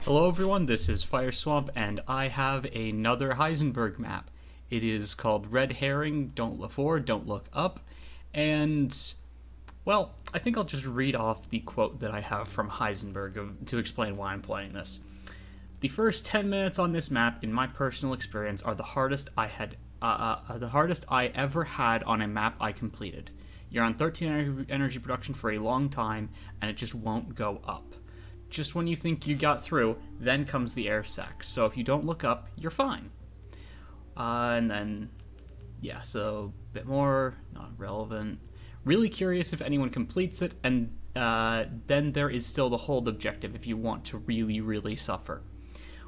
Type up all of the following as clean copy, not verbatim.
Hello everyone, this is Fire Swamp, and I have another Heisenberg map. It is called Red Herring, Don't Look Forward, Don't Look Up, and, well, I think I'll just read off the quote that I have from Heisenberg to explain why I'm playing this. The first 10 minutes on this map, in my personal experience, are the hardest I ever had on a map I completed. You're on 13 energy production for a long time, and it just won't go up. Just when you think you got through, then comes the air sac. So if you don't look up, you're fine. And then, yeah, so a bit more, not relevant. Really curious if anyone completes it, and then there is still the hold objective if you want to really, really suffer.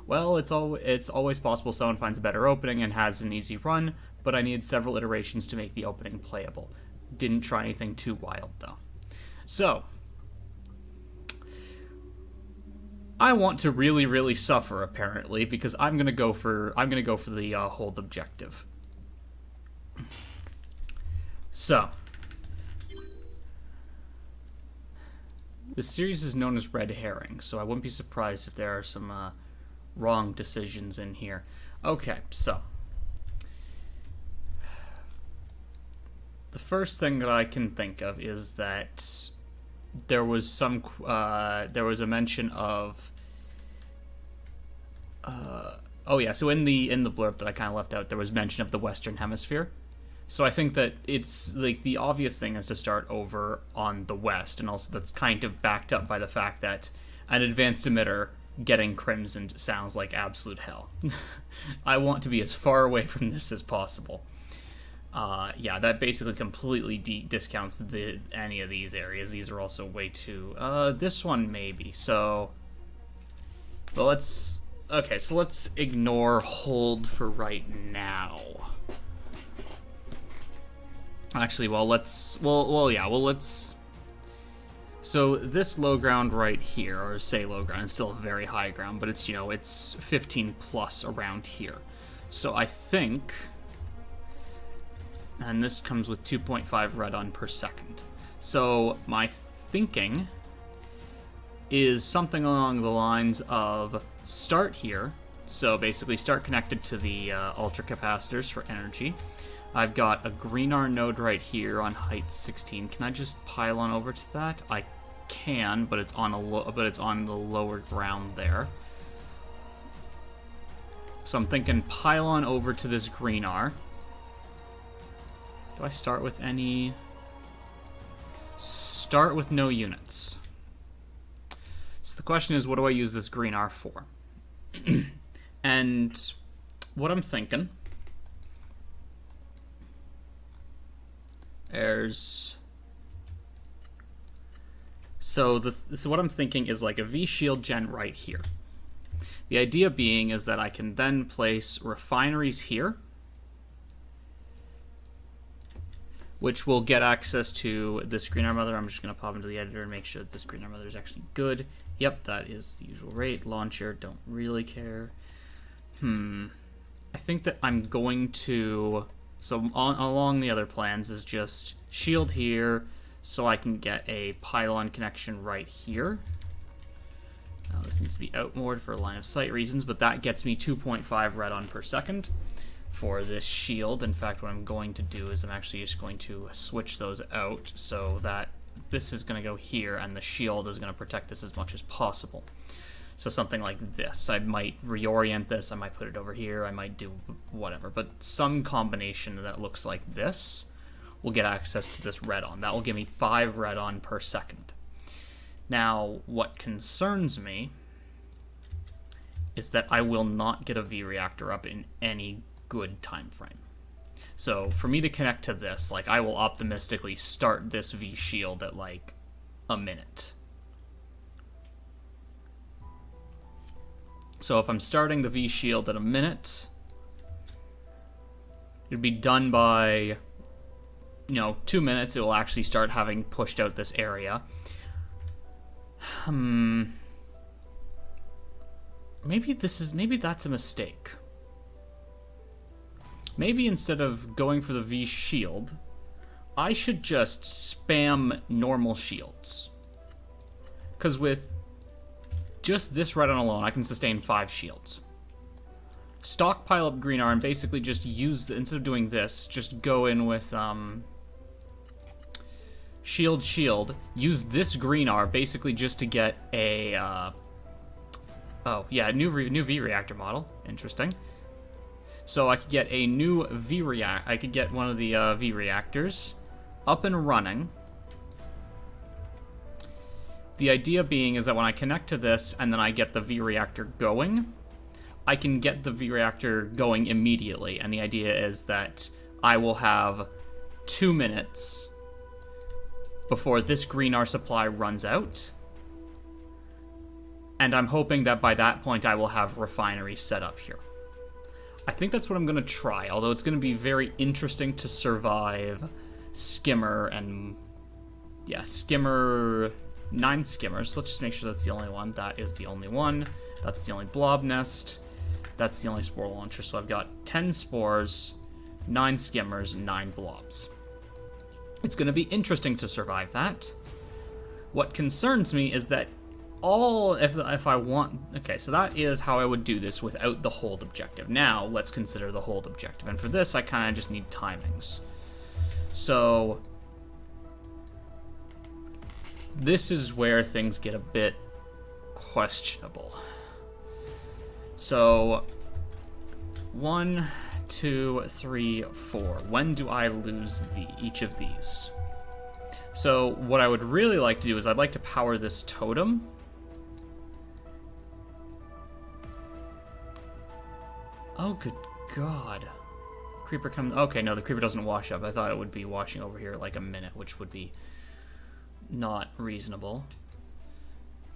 Well, it's always possible someone finds a better opening and has an easy run, but I needed several iterations to make the opening playable. Didn't try anything too wild, though. So, I want to really, really suffer, apparently, because I'm gonna go for the hold objective. So, the series is known as Red Herring, so I wouldn't be surprised if there are some wrong decisions in here. Okay, so the first thing that I can think of is that there was a mention of oh yeah, so in the blurb that I kind of left out, there was mention of the Western Hemisphere. So I think that it's like the obvious thing is to start over on the west, and also that's kind of backed up by the fact that an advanced emitter getting crimsoned sounds like absolute hell. I want to be as far away from this as possible. Yeah, that basically completely discounts any of these areas. These are also way too... this one maybe, so... But let's... Okay, so let's ignore hold for right now. Actually, well, let's... let's... So this low ground right here, or say low ground, it's still a very high ground, but it's, it's 15 plus around here. So I think... And this comes with 2.5 redon per second. So my thinking is something along the lines of start here. So basically start connected to the ultra capacitors for energy. I've got a green R node right here on height 16. Can I just pile on over to that? I can, but it's on the lower ground there. So I'm thinking pile on over to this green R. Do I start with any... Start with no units. So the question is, what do I use this green R for? And what I'm thinking... So what I'm thinking is like a V-shield gen right here. The idea being is that I can then place refineries here, which will get access to this green arm mother. I'm just going to pop into the editor and make sure that this green arm mother is actually good. Yep, that is the usual rate. Launcher, don't really care. I think that I'm going to... So along the other plans is just shield here, so I can get a pylon connection right here. Now this needs to be outmoored for line of sight reasons, but that gets me 2.5 redon per second for this shield. In fact, what I'm going to do is I'm actually just going to switch those out so that this is going to go here and the shield is going to protect this as much as possible. So something like this. I might reorient this, I might put it over here, I might do whatever, but some combination that looks like this will get access to this redon. That will give me 5 redon per second. Now, what concerns me is that I will not get a V-reactor up in any good time frame. So for me to connect to this, like, I will optimistically start this V-shield at like a minute. So if I'm starting the V-shield at a minute, it'd be done by 2 minutes. It will actually start having pushed out this area. Maybe that's a mistake. Maybe instead of going for the V-shield, I should just spam normal shields. Because with just this red on alone, I can sustain 5 shields. Stockpile up green R and basically just use instead of doing this, just go in with shield, use this green R basically just to get a new V reactor model. Interesting. So I could get a new I could get one of the V reactors up and running. The idea being is that when I connect to this and then I get the V reactor going, I can get the V reactor going immediately, and the idea is that I will have 2 minutes before this green R supply runs out, and I'm hoping that by that point I will have refinery set up here. I think that's what I'm going to try, although it's going to be very interesting to survive Skimmer and... yeah, Skimmer... 9 skimmers. Let's just make sure that's the only one. That is the only one. That's the only blob nest. That's the only spore launcher. So I've got 10 spores, 9 skimmers, and 9 blobs. It's going to be interesting to survive that. What concerns me is that if I want... okay, so that is how I would do this without the hold objective. Now, let's consider the hold objective. And for this, I kind of just need timings. So... this is where things get a bit questionable. So, 1, 2, 3, 4. When do I lose each of these? So, what I would really like to do is I'd like to power this totem. Oh, good God. Creeper comes... okay, no, the creeper doesn't wash up. I thought it would be washing over here like a minute, which would be... not reasonable.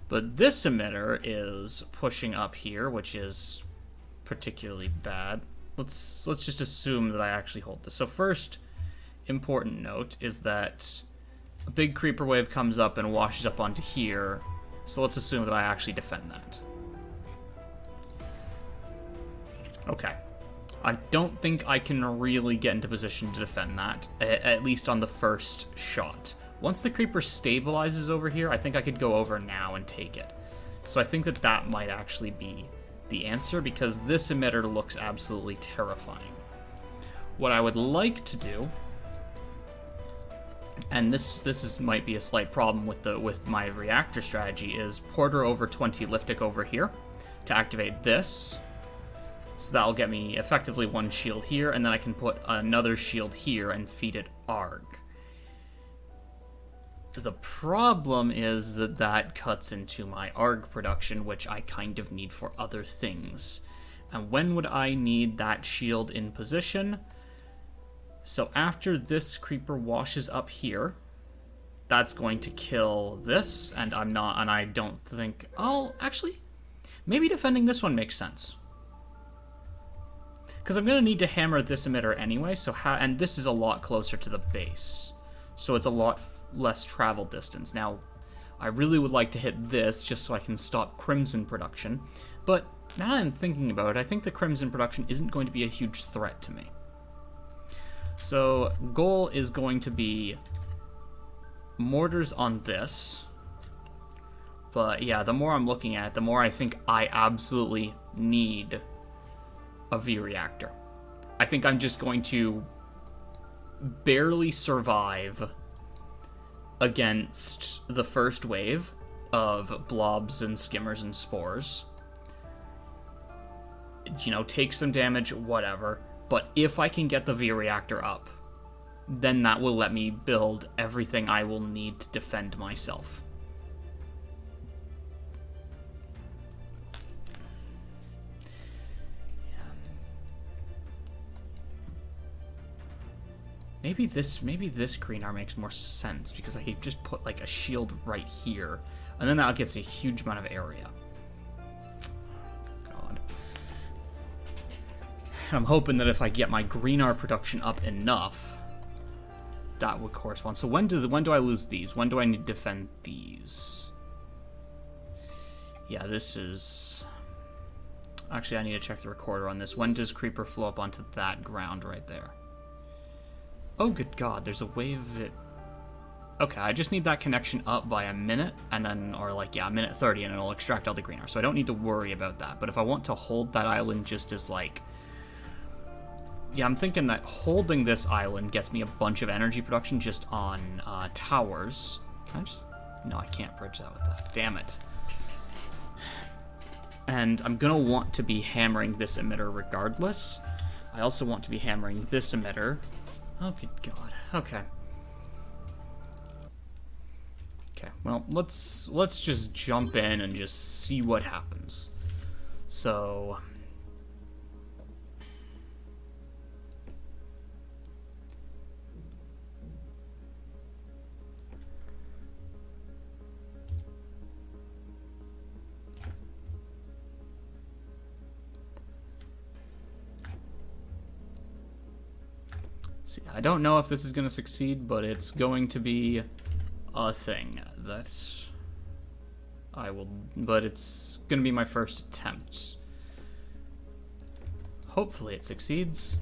But this emitter is pushing up here, which is particularly bad. Let's just assume that I actually hold this. So first important note is that a big creeper wave comes up and washes up onto here. So let's assume that I actually defend that. Okay. I don't think I can really get into position to defend that, at least on the first shot. Once the creeper stabilizes over here, I think I could go over now and take it. So I think that that might actually be the answer, because this emitter looks absolutely terrifying. What I would like to do, and this might be a slight problem with my reactor strategy, is Porter over 20 Liftic over here to activate this. So that'll get me effectively 1 shield here, and then I can put another shield here and feed it Arg. The problem is that that cuts into my ARG production, which I kind of need for other things. And when would I need that shield in position? So after this creeper washes up here, that's going to kill this, and I don't think... oh, actually, maybe defending this one makes sense. Because I'm going to need to hammer this emitter anyway, and this is a lot closer to the base. So it's a lot less travel distance. Now, I really would like to hit this just so I can stop Crimson production, but now that I'm thinking about it, I think the Crimson production isn't going to be a huge threat to me. So, goal is going to be mortars on this, but yeah, the more I'm looking at it, the more I think I absolutely need a V-reactor. I think I'm just going to barely survive against the first wave of blobs and skimmers and spores. You know, take some damage, whatever. But if I can get the V-reactor up, then that will let me build everything I will need to defend myself. Maybe this green R makes more sense, because I could just put like a shield right here, and then that gets a huge amount of area. God. And I'm hoping that if I get my green R production up enough, that would correspond. So when do I lose these? When do I need to defend these? Yeah, this is... actually, I need to check the recorder on this. When does creeper flow up onto that ground right there? Oh, good God, there's a wave of it. Okay, I just need that connection up by a minute, and then, or like, yeah, a minute 30, and it'll extract all the greener. So I don't need to worry about that. But if I want to hold that island just as, like... Yeah, I'm thinking that holding this island gets me a bunch of energy production just on towers. Can I just... No, I can't bridge that with that. Damn it. And I'm going to want to be hammering this emitter regardless. I also want to be hammering this emitter. Oh, good God. Okay. Okay, well, let's just jump in and just see what happens. So... See, I don't know if this is going to succeed, but it's going to be a thing that I will... But it's going to be my first attempt. Hopefully it succeeds.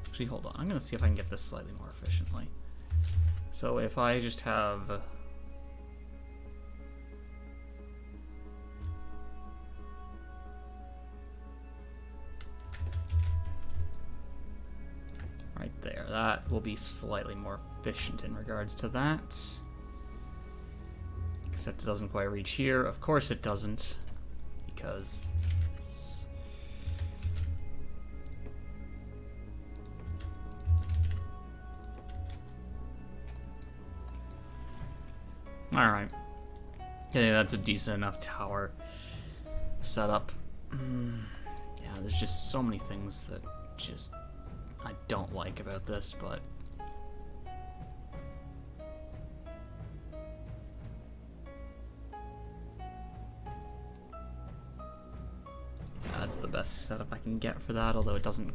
Actually, hold on. I'm going to see if I can get this slightly more efficiently. So if I just have... Right there, that will be slightly more efficient in regards to that. Except it doesn't quite reach here. Of course it doesn't, because... Alright. Yeah, that's a decent enough tower setup. Yeah, there's just so many things that just I don't like about this, but... Yeah, that's the best setup I can get for that, although it doesn't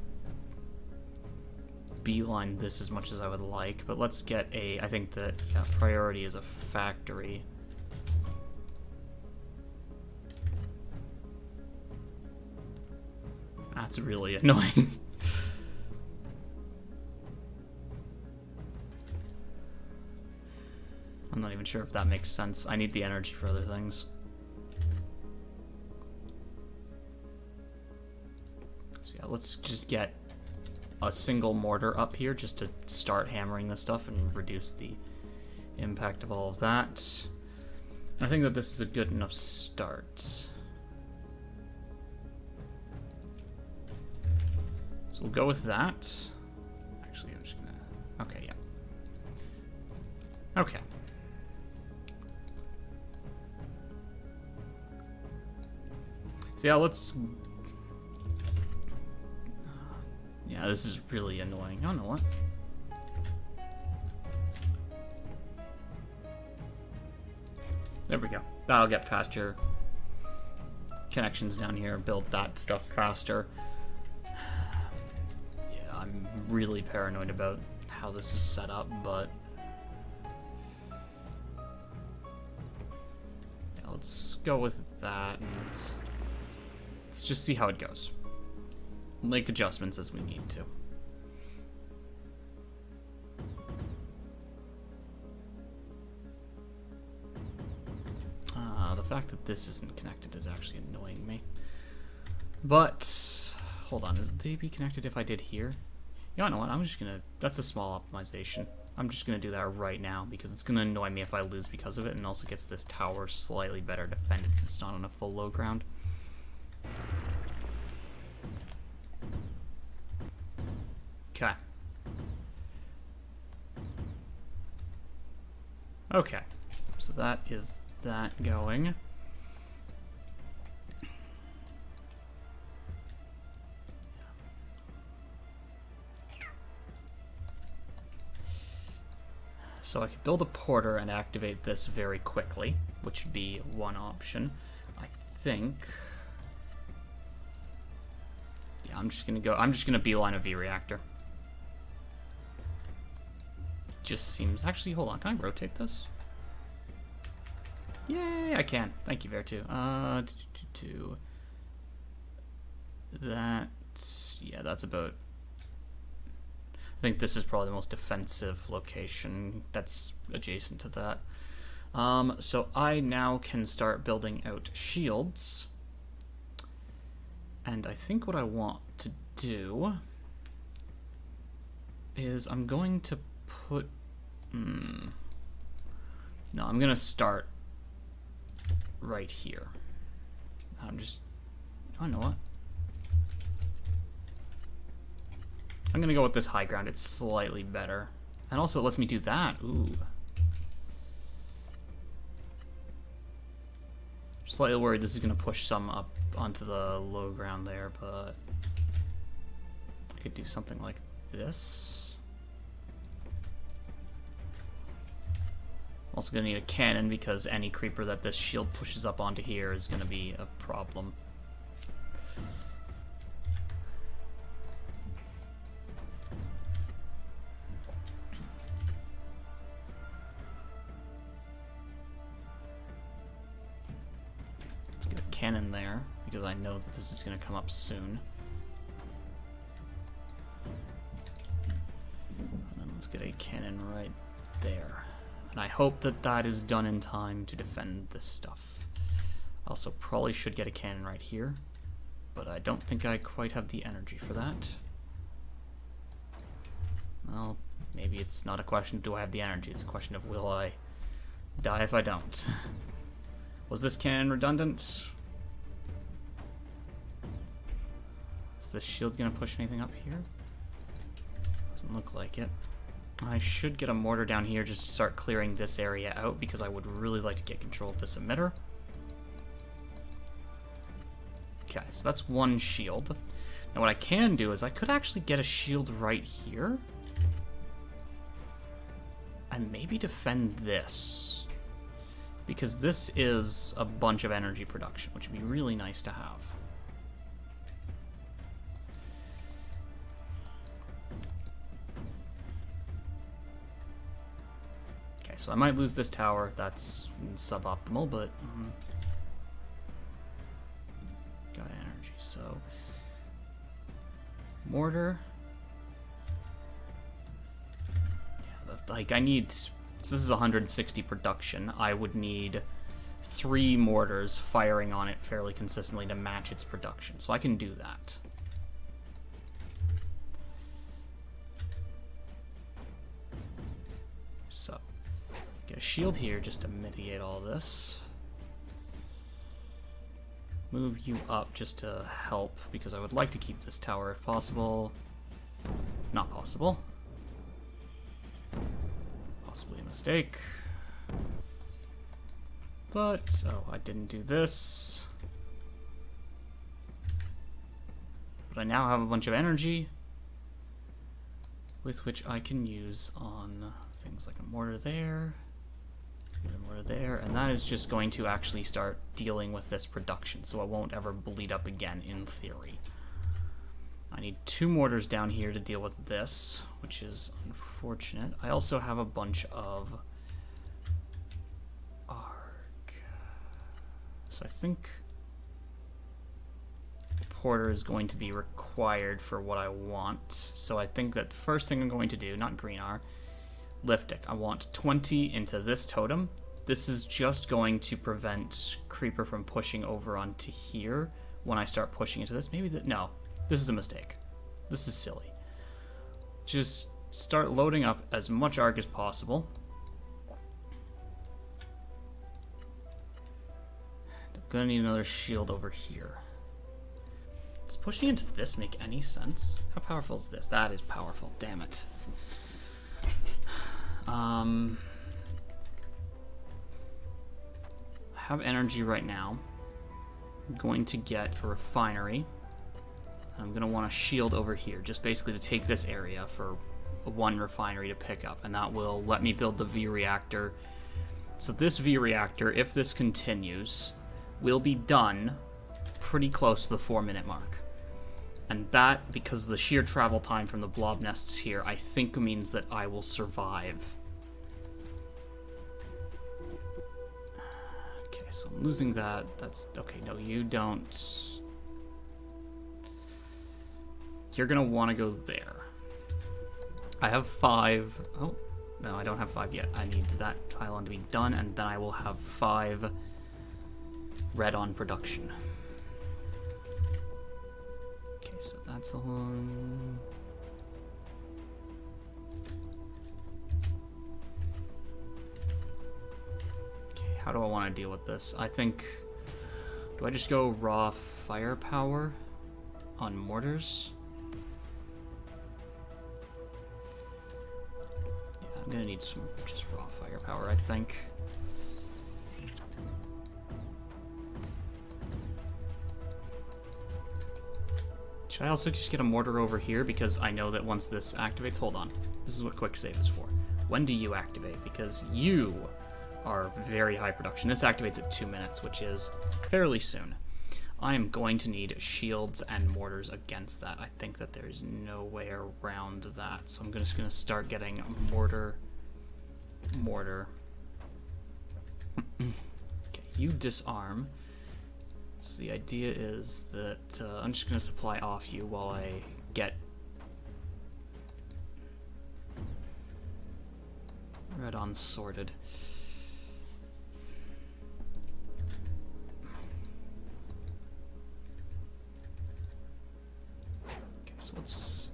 beeline this as much as I would like. But let's get a... I think that priority is a factory. That's really annoying. I'm not even sure if that makes sense. I need the energy for other things. So yeah, let's just get a single mortar up here just to start hammering this stuff and reduce the impact of all of that. I think that this is a good enough start. So we'll go with that. Actually, I'm just gonna... Okay, yeah. Okay. So yeah, let's... Yeah, this is really annoying. I don't know what. There we go. That'll get faster connections down here, build that stuff faster. Yeah, I'm really paranoid about how this is set up, but... Yeah, let's go with that, and let's just see how it goes. Make adjustments as we need to. The fact that this isn't connected is actually annoying me. But, hold on, would they be connected if I did here? You know what, I'm just gonna, that's a small optimization. I'm just gonna do that right now because it's gonna annoy me if I lose because of it, and also gets this tower slightly better defended because it's not on a full low ground. Okay. Okay, so that is that going. So I could build a porter and activate this very quickly, which would be one option. I think... Yeah, I'm just gonna beeline a V-reactor. Just seems... Actually, hold on, can I rotate this? Yay, I can. Thank you, Vertu. That, yeah, that's about... I think this is probably the most defensive location that's adjacent to that. So I now can start building out shields. And I think what I want to do is I'm going to put... No, I'm going to start right here. I'm just... Oh, you know what? I'm going to go with this high ground. It's slightly better. And also it lets me do that. Ooh. Slightly worried this is going to push some up onto the low ground there, but I could do something like this. Also going to need a cannon because any creeper that this shield pushes up onto here is going to be a problem. Let's get a cannon there because I know that this is going to come up soon. And then let's get a cannon right there. And I hope that that is done in time to defend this stuff. Also probably should get a cannon right here, but I don't think I quite have the energy for that. Well, maybe it's not a question of do I have the energy, it's a question of will I die if I don't. Was this cannon redundant? Is this shield gonna push anything up here? Doesn't look like it. I should get a mortar down here just to start clearing this area out because I would really like to get control of this emitter. Okay, so that's one shield. Now what I can do is I could actually get a shield right here. And maybe defend this. Because this is a bunch of energy production, which would be really nice to have. So I might lose this tower. That's suboptimal, but got energy. So mortar. Yeah, like I need. This is 160 production. I would need 3 mortars firing on it fairly consistently to match its production. So I can do that. So. Get a shield here just to mitigate all this. Move you up just to help because I would like to keep this tower if possible. Not possible. Possibly a mistake. But, oh, I didn't do this. But I now have a bunch of energy with which I can use on things like a mortar there. Mortar there, and that is just going to actually start dealing with this production, so it won't ever bleed up again in theory. I need 2 mortars down here to deal with this, which is unfortunate. I also have a bunch of arc. So I think Porter is going to be required for what I want. So I think that the first thing I'm going to do, not green R, Liftic. I want 20 into this totem. This is just going to prevent Creeper from pushing over onto here when I start pushing into this. Maybe that, no, this is a mistake. This is silly. Just start loading up as much arc as possible. I'm gonna need another shield over here. Does pushing into this make any sense? How powerful is this? That is powerful, damn it. I have energy right now. I'm going to get a refinery. I'm going to want a shield over here, just basically to take this area for 1 refinery to pick up, and that will let me build the V reactor. So this V reactor, if this continues, will be done pretty close to the 4-minute mark. And that, because of the sheer travel time from the blob nests here, I think means that I will survive so I'm losing that. That's okay. No, you don't. You're gonna want to go there. I have 5. Oh, no, I don't have 5 yet. I need that pylon to be done, and then I will have 5 red on production. Okay, so that's along. Okay, how do I want to deal with this? I think. Do I just go raw firepower on mortars? I'm gonna need some just raw firepower, I think. Should I also just get a mortar over here? Because I know that once this activates... Hold on. This is what quick save is for. When do you activate? Because you are very high production. This activates at 2 minutes, which is fairly soon. I am going to need shields and mortars against that. I think that there's no way around that. So I'm just going to start getting mortar. Okay, you disarm. So the idea is that I'm just going to supply off you while I get red on sorted. So let's...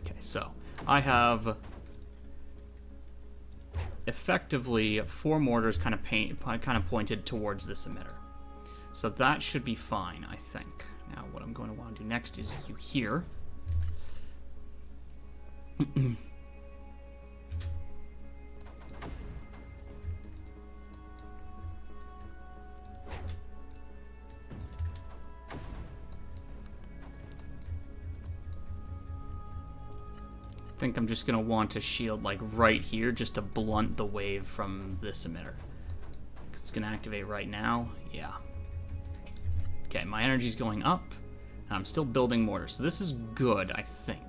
Okay, so I have effectively 4 mortars kind of pointed towards this emitter. So that should be fine, I think. Now what I'm going to want to do next is you here. I think I'm just going to want a shield like right here just to blunt the wave from this emitter. It's going to activate right now. Yeah. Okay, my energy's going up, and I'm still building mortars. So this is good, I think.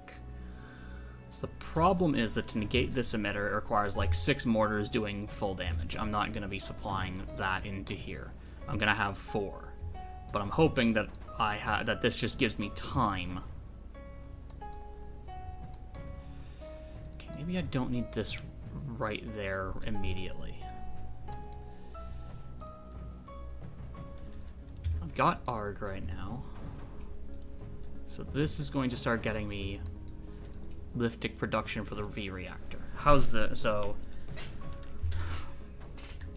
So the problem is that to negate this emitter, it requires like 6 mortars doing full damage. I'm not going to be supplying that into here. I'm going to have 4. But I'm hoping that that this just gives me time. Maybe I don't need this right there immediately. I've got ARG right now. So this is going to start getting me liftic production for the V-reactor. How's the... So...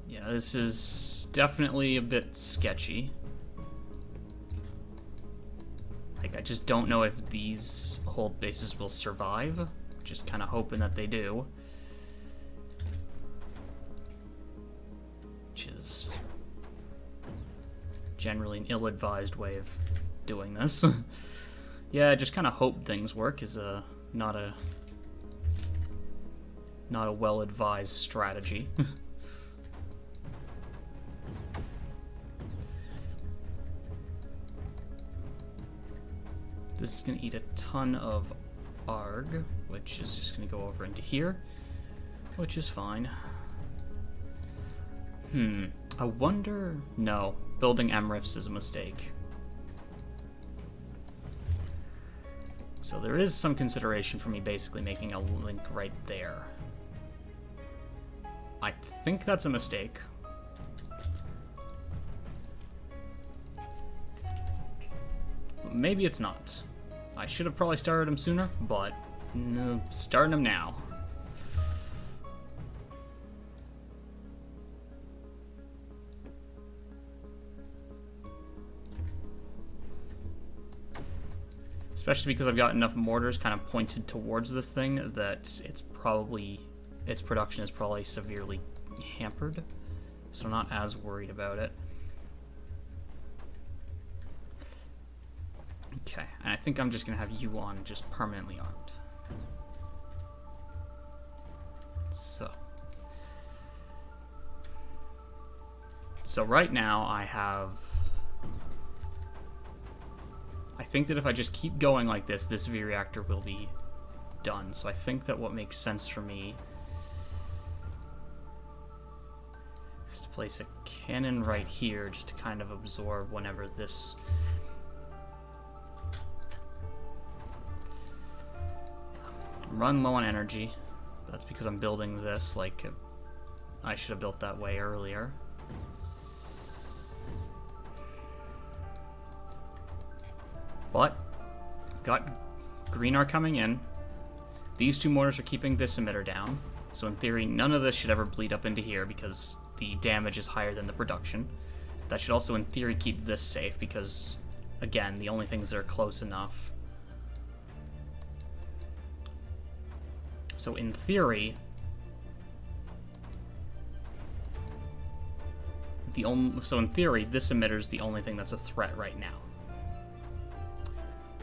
Yeah, this is definitely a bit sketchy. Like, I just don't know if these hold bases will survive. Just kind of hoping that they do. Which is generally an ill-advised way of doing this. Yeah, just kind of hope things work is not a well-advised strategy. This is going to eat a ton of ARG, which is just going to go over into here, which is fine. I wonder... No, building MRIFs is a mistake. So there is some consideration for me basically making a link right there. I think that's a mistake. Maybe it's not. I should have probably started him sooner, but no, starting him now. Especially because I've got enough mortars kind of pointed towards this thing that its production is probably severely hampered. So I'm not as worried about it. Okay, and I think I'm just going to have you on just permanently armed. So right now I have... I think that if I just keep going like this, this V-reactor will be done. So I think that what makes sense for me is to place a cannon right here just to kind of absorb whenever this... Run low on energy. That's because I'm building this like I should have built that way earlier. But got green are coming in. These two mortars are keeping this emitter down. So in theory, none of this should ever bleed up into here because the damage is higher than the production. That should also in theory keep this safe because, again, the only things that are close enough. So in theory, this emitter is the only thing that's a threat right now.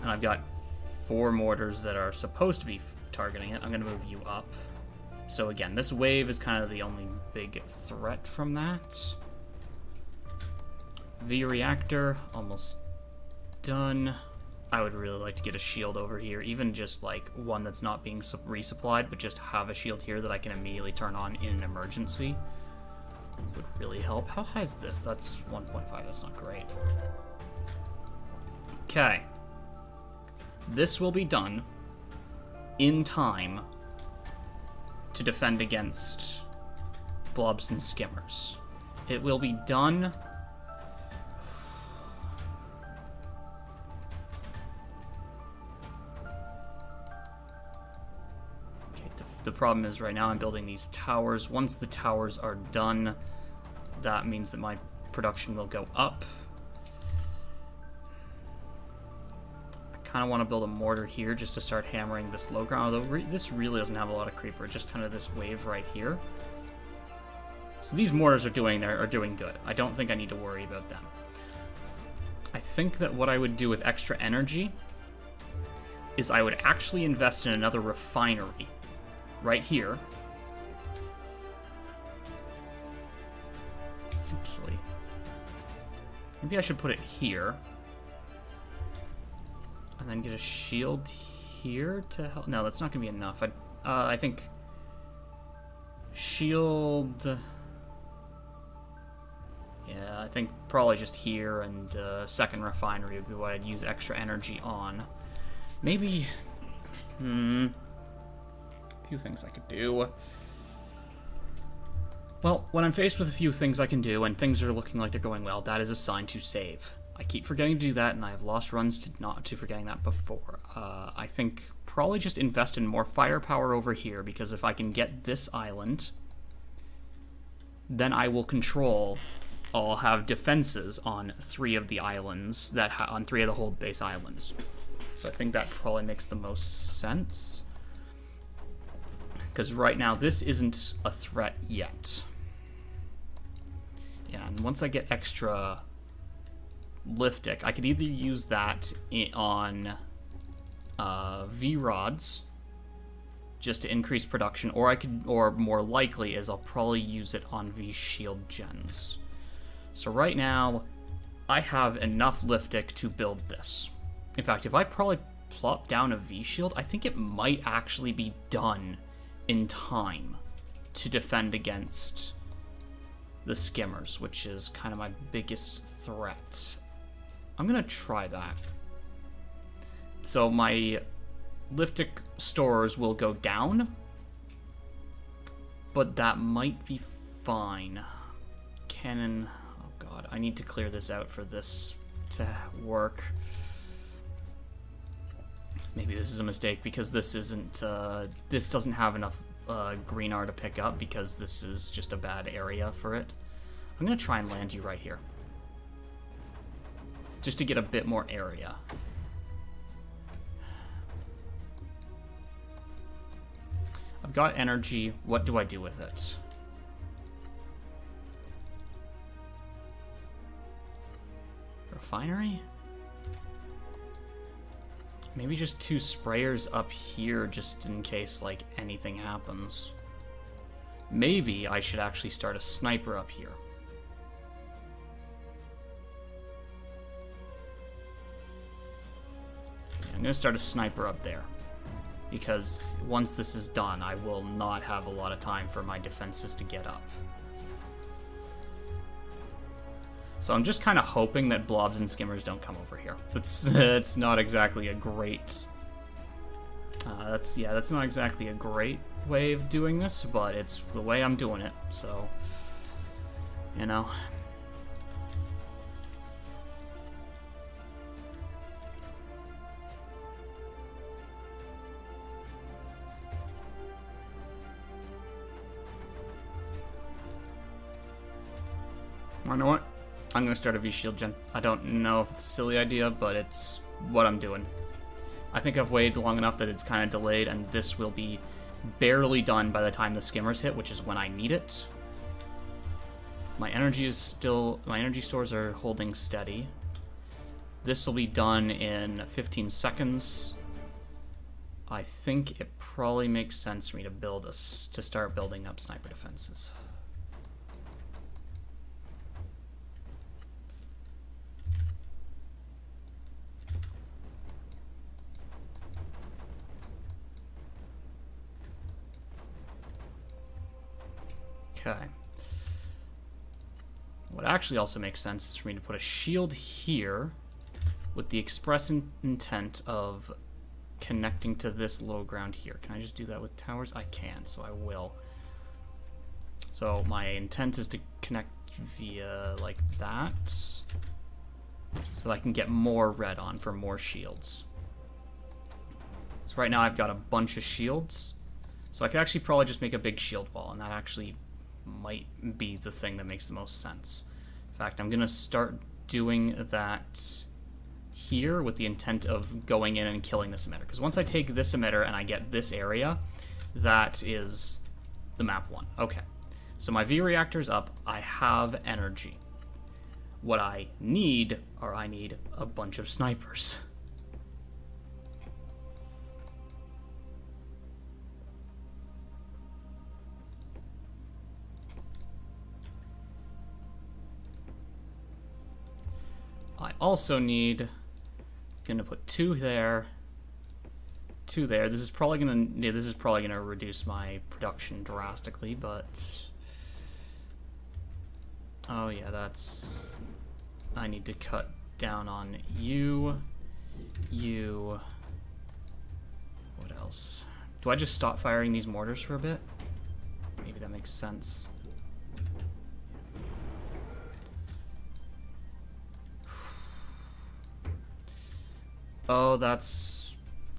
And I've got 4 mortars that are supposed to be targeting it. I'm going to move you up. So again, this wave is kind of the only big threat from that. V-reactor, almost done. I would really like to get a shield over here, even just like one that's not being resupplied, but just have a shield here that I can immediately turn on in an emergency. Would really help. How high is this? That's 1.5, that's not great. Okay. This will be done in time to defend against blobs and skimmers. It will be done... The problem is right now I'm building these towers. Once the towers are done, that means that my production will go up. I kind of want to build a mortar here just to start hammering this low ground, although this really doesn't have a lot of creeper, just kind of this wave right here. So these mortars are doing good. I don't think I need to worry about them. I think that what I would do with extra energy is I would actually invest in another refinery. Right here. Actually, maybe I should put it here. And then get a shield here to help. No, that's not going to be enough. I think shield... Yeah, I think probably just here and second refinery would be what I'd use extra energy on. Maybe... few things I could do. Well, when I'm faced with a few things I can do and things are looking like they're going well, that is a sign to save. I keep forgetting to do that, and I have lost runs to forgetting that before. I think probably just invest in more firepower over here, because if I can get this island, then I will control... I'll have defenses on 3 of the islands, on 3 of the hold base islands. So I think that probably makes the most sense. Because right now, this isn't a threat yet. Yeah, and once I get extra liftic, I could either use that on V-rods, just to increase production, or more likely is I'll probably use it on V-shield gens. So right now, I have enough liftic to build this. In fact, if I probably plop down a V-shield, I think it might actually be done in time to defend against the skimmers, which is kind of my biggest threat. I'm gonna try that. So my liftic stores will go down, but that might be fine. Cannon, oh god, I need to clear this out for this to work. Maybe this is a mistake because this isn't, this doesn't have enough green R to pick up because this is just a bad area for it. I'm going to try and land you right here. Just to get a bit more area. I've got energy. What do I do with it? Refinery? Maybe just 2 sprayers up here just in case, like, anything happens. Maybe I should actually start a sniper up here. I'm going to start a sniper up there. Because once this is done, I will not have a lot of time for my defenses to get up. So I'm just kind of hoping that blobs and skimmers don't come over here. It's not exactly a great... that's not exactly a great way of doing this, but it's the way I'm doing it, so... You know... You know what? I'm gonna start a V-Shield gen. I don't know if it's a silly idea, but it's what I'm doing. I think I've waited long enough that it's kind of delayed, and this will be barely done by the time the skimmers hit, which is when I need it. My energy stores are holding steady. This will be done in 15 seconds. I think it probably makes sense for me to start building up sniper defenses. Okay. What actually also makes sense is for me to put a shield here with the express intent of connecting to this low ground here. Can I just do that with towers? I can, so I will. So my intent is to connect via like that so that I can get more red on for more shields. So right now I've got a bunch of shields. So I could actually probably just make a big shield wall, and that actually might be the thing that makes the most sense. In fact, I'm going to start doing that here with the intent of going in and killing this emitter. Because once I take this emitter and I get this area, that is the map 1. Okay, so my V-reactor's up. I have energy. What I need a bunch of snipers. I also need, gonna put 2 there, 2 there. This is probably gonna reduce my production drastically, but oh yeah, I need to cut down on you. What else? Do I just stop firing these mortars for a bit? Maybe that makes sense. Oh, that's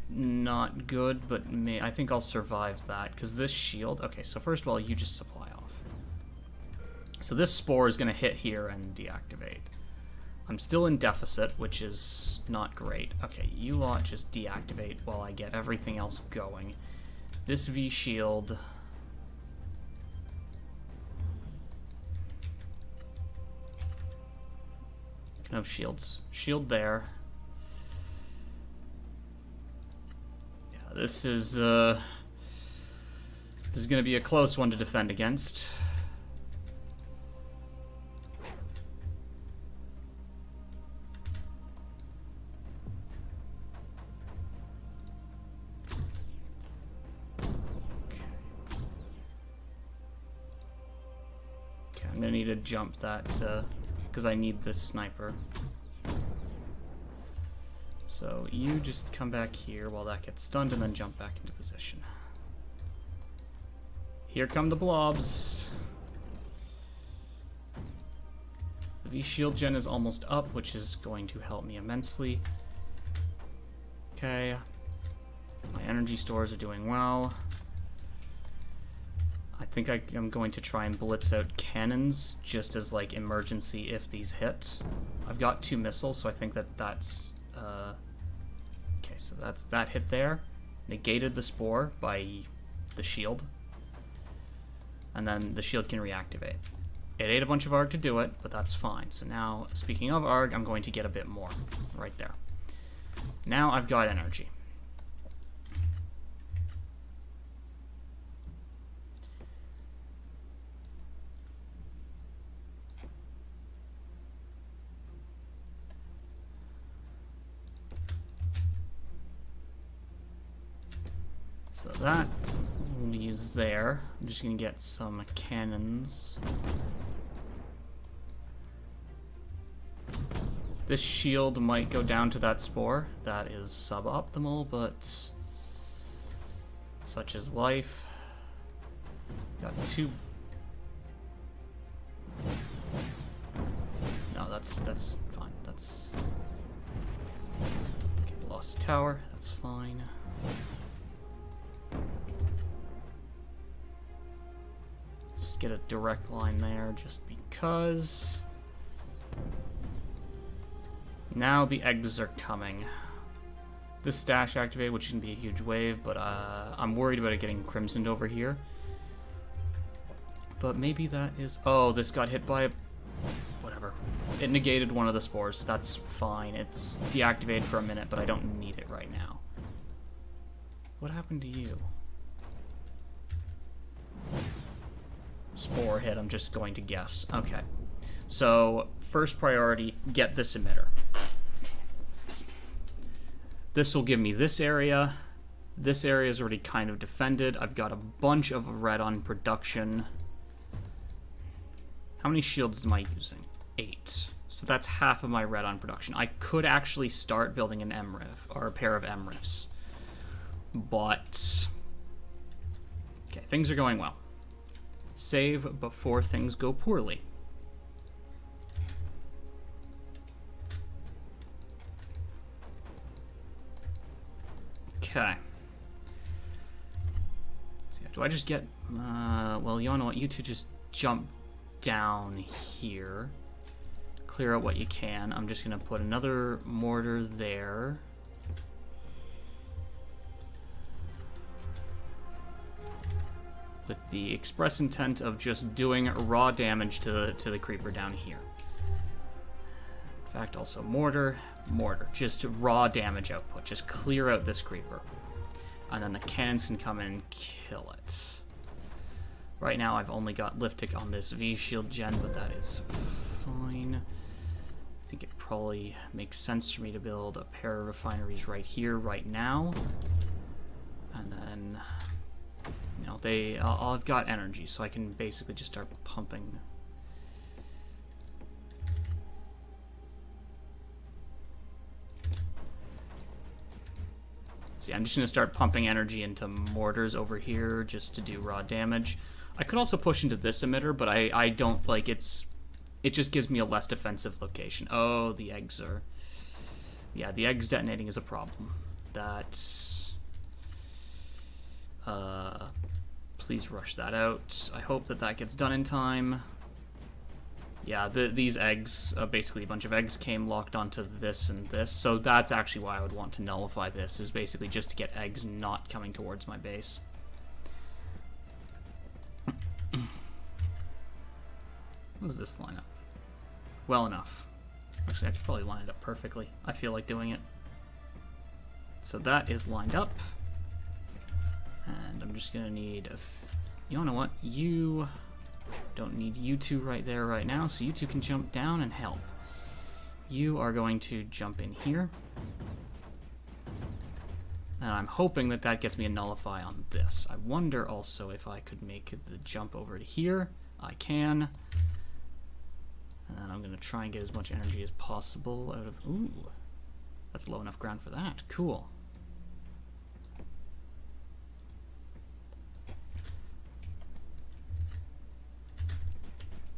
not good, but I think I'll survive that, because this shield... Okay, so first of all, you just supply off. So this spore is going to hit here and deactivate. I'm still in deficit, which is not great. Okay, you lot just deactivate while I get everything else going. This V-shield... No shields. Shield there. This is gonna be a close one to defend against. Okay, I'm gonna need to jump that because I need this sniper. So you just come back here while that gets stunned and then jump back into position. Here come the blobs. The V-shield gen is almost up, which is going to help me immensely. Okay. My energy stores are doing well. I think I'm going to try and blitz out cannons just as like emergency if these hit. I've got 2 missiles, so I think that's... Okay, so that hit there. Negated the spore by the shield. And then the shield can reactivate. It ate a bunch of ARG to do it, but that's fine. So now, speaking of ARG, I'm going to get a bit more. Right there. Now I've got energy. So that will be used there. I'm just going to get some cannons. This shield might go down to that spore. That is suboptimal, but such is life. Got two. No, that's fine. That's okay. Lost a tower. That's fine. Let's get a direct line there, just because. Now the eggs are coming. This stash activated, which can be a huge wave, but I'm worried about it getting crimsoned over here. But maybe that is... Oh, this got hit by a... Whatever. It negated one of the spores. That's fine. It's deactivated for a minute, but I don't need it right now. What happened to you? Spore hit, I'm just going to guess. Okay. So, first priority, get this emitter. This will give me this area. This area is already kind of defended. I've got a bunch of red on production. How many shields am I using? 8. So that's half of my red on production. I could actually start building an M-Riv, or a pair of M-Rivs. But... Okay, things are going well. Save before things go poorly. Okay. So do I just get... well, you know what? You two just jump down here. Clear out what you can. I'm just going to put another mortar there. With the express intent of just doing raw damage to the creeper down here. In fact, also mortar, just raw damage output. Just clear out this creeper. And then the cannons can come in and kill it. Right now I've only got Liftic on this V-Shield gen, but that is fine. I think it probably makes sense for me to build a pair of refineries right here, right now. And then, you know, I've got energy, so I can basically just start pumping. See, I'm just going to start pumping energy into mortars over here just to do raw damage. I could also push into this emitter, but I don't like it just gives me a less defensive location. Oh, the eggs are... Yeah, the eggs detonating is a problem. That's... please rush that out. I hope that that gets done in time. Yeah, these eggs, basically a bunch of eggs came locked onto this and this, so that's actually why I would want to nullify this, is basically just to get eggs not coming towards my base. How does this line up? Well enough. Actually, I could probably line it up perfectly. I feel like doing it. So that is lined up. And I'm just going to need a... You know what? You... Don't need you two right there right now, so you two can jump down and help. You are going to jump in here. And I'm hoping that that gets me a nullify on this. I wonder also if I could make the jump over to here. I can. And then I'm going to try and get as much energy as possible out of... Ooh, that's low enough ground for that. Cool.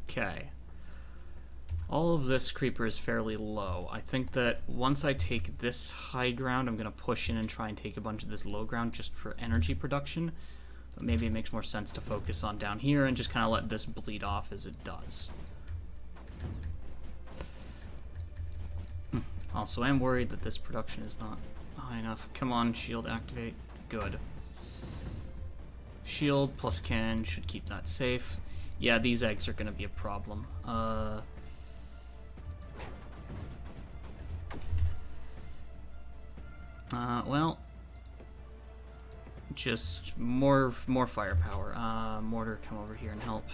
Okay. All of this creeper is fairly low. I think that once I take this high ground, I'm going to push in and try and take a bunch of this low ground just for energy production. But maybe it makes more sense to focus on down here and just kind of let this bleed off as it does. Also, I'm worried that this production is not high enough. Come on, shield activate. Good. Shield plus cannon should keep that safe. Yeah, these eggs are going to be a problem. Well, just more firepower. Mortar, come over here and help.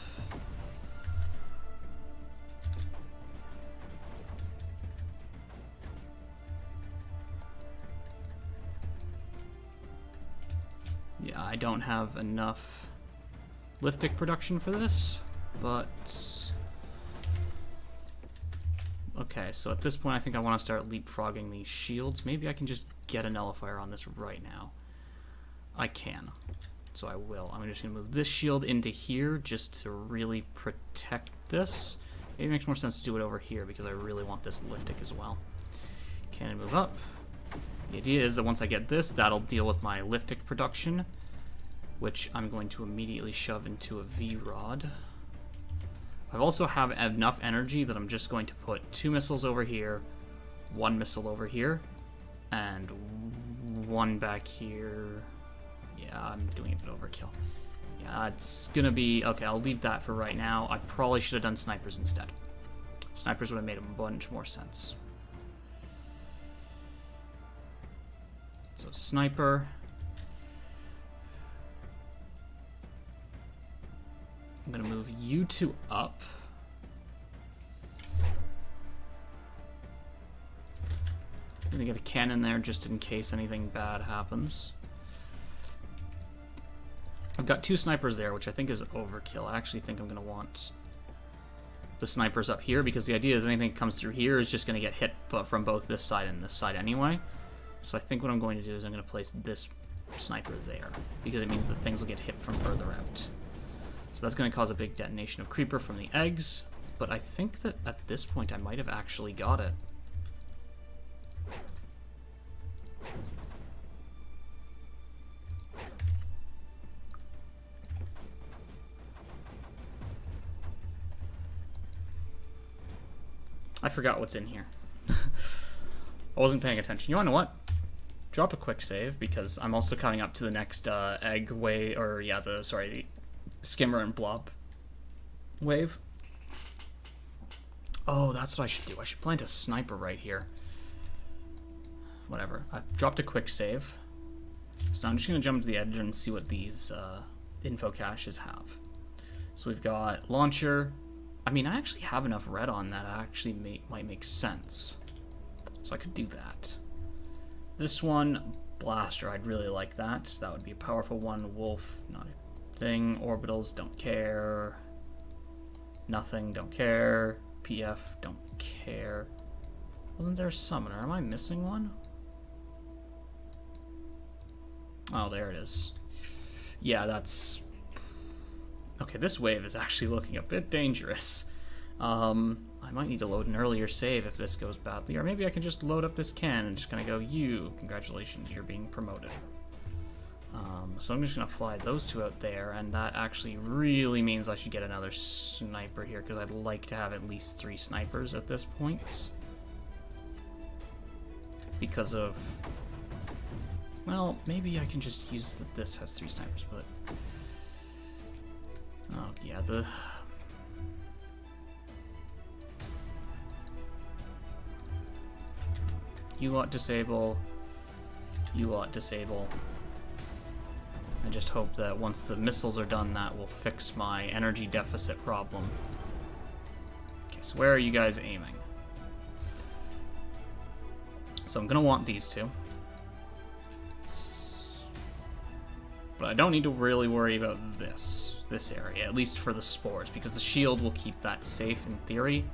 Yeah, I don't have enough Liftic production for this, but Okay, so at this point I think I want to start leapfrogging these shields. Maybe I can just get a nullifier on this right now. I can. So I will. I'm just going to move this shield into here just to really protect this. Maybe it makes more sense to do it over here because I really want this liftic as well. Cannon move up. The idea is that once I get this, that'll deal with my liftic production, which I'm going to immediately shove into a V-Rod. I also have enough energy that I'm just going to put 2 missiles over here, 1 missile over here, and 1 back here. Yeah, I'm doing a bit overkill. Yeah, it's gonna be... Okay, I'll leave that for right now. I probably should have done snipers instead. Snipers would have made a bunch more sense. So, sniper... I'm going to move you two up. I'm going to get a cannon there just in case anything bad happens. I've got 2 snipers there, which I think is overkill. I actually think I'm going to want the snipers up here, because the idea is anything that comes through here is just going to get hit from both this side and this side anyway. So I think what I'm going to do is I'm going to place this sniper there, because it means that things will get hit from further out. So that's going to cause a big detonation of creeper from the eggs, but I think that at this point I might have actually got it. I forgot what's in here. I wasn't paying attention. You wanna know what? Drop a quick save, because I'm also coming up to the next egg wave, or yeah, the skimmer and blob wave. Oh, that's what I should do. I should plant a sniper right here. Whatever. I've dropped a quick save. So I'm just going to jump to the editor and see what these info caches have. So we've got launcher. I mean, I actually have enough red on that actually might make sense. So I could do that. This one, blaster, I'd really like that. So that would be a powerful one. Wolf, not a thing. Orbitals, don't care. Nothing, don't care. PF, don't care. Wasn't there a summoner? Am I missing one? Oh, there it is. Yeah, that's... Okay, this wave is actually looking a bit dangerous. I might need to load an earlier save if this goes badly. Or maybe I can just load up this can and just kind of go, you, congratulations, you're being promoted. So I'm just going to fly those 2 out there, and that actually really means I should get another sniper here, because I'd like to have at least 3 snipers at this point. Because of... Well, maybe I can just use that this has 3 snipers, but... Oh, yeah, the... You lot disable. You lot disable. I just hope that once the missiles are done, that will fix my energy deficit problem. Okay, so where are you guys aiming? So I'm gonna want these 2. But I don't need to really worry about this area, at least for the spores, because the shield will keep that safe in theory.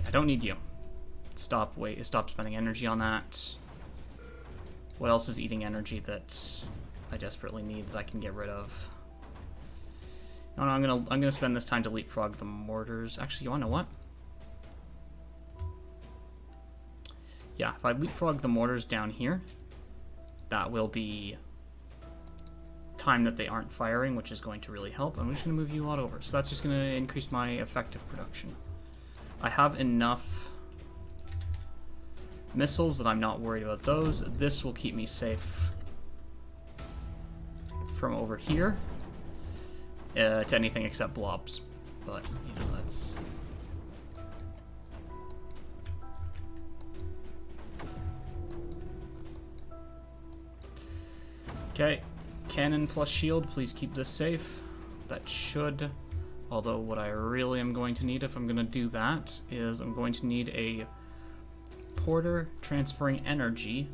I don't need you. Stop spending energy on that. What else is eating energy that I desperately need that I can get rid of? No, I'm gonna spend this time to leapfrog the mortars. Actually, you wanna know what? Yeah, if I leapfrog the mortars down here, that will be time that they aren't firing, which is going to really help. I'm just gonna move you lot over. So that's just gonna increase my effective production. I have enough missiles that I'm not worried about those. This will keep me safe from over here to anything except blobs. But, you know, that's... Okay, cannon plus shield, please keep this safe. That should... Although what I really am going to need if I'm going to do that is I'm going to need a porter transferring energy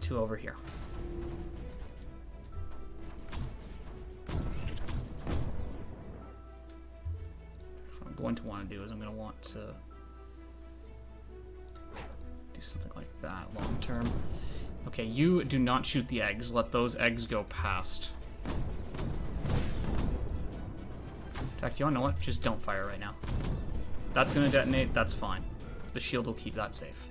to over here. going to want to do is I'm going to want to do something like that long term. Okay, you do not shoot the eggs. Let those eggs go past. In fact, you know what? Just don't fire right now. That's going to detonate. That's fine. The shield will keep that safe.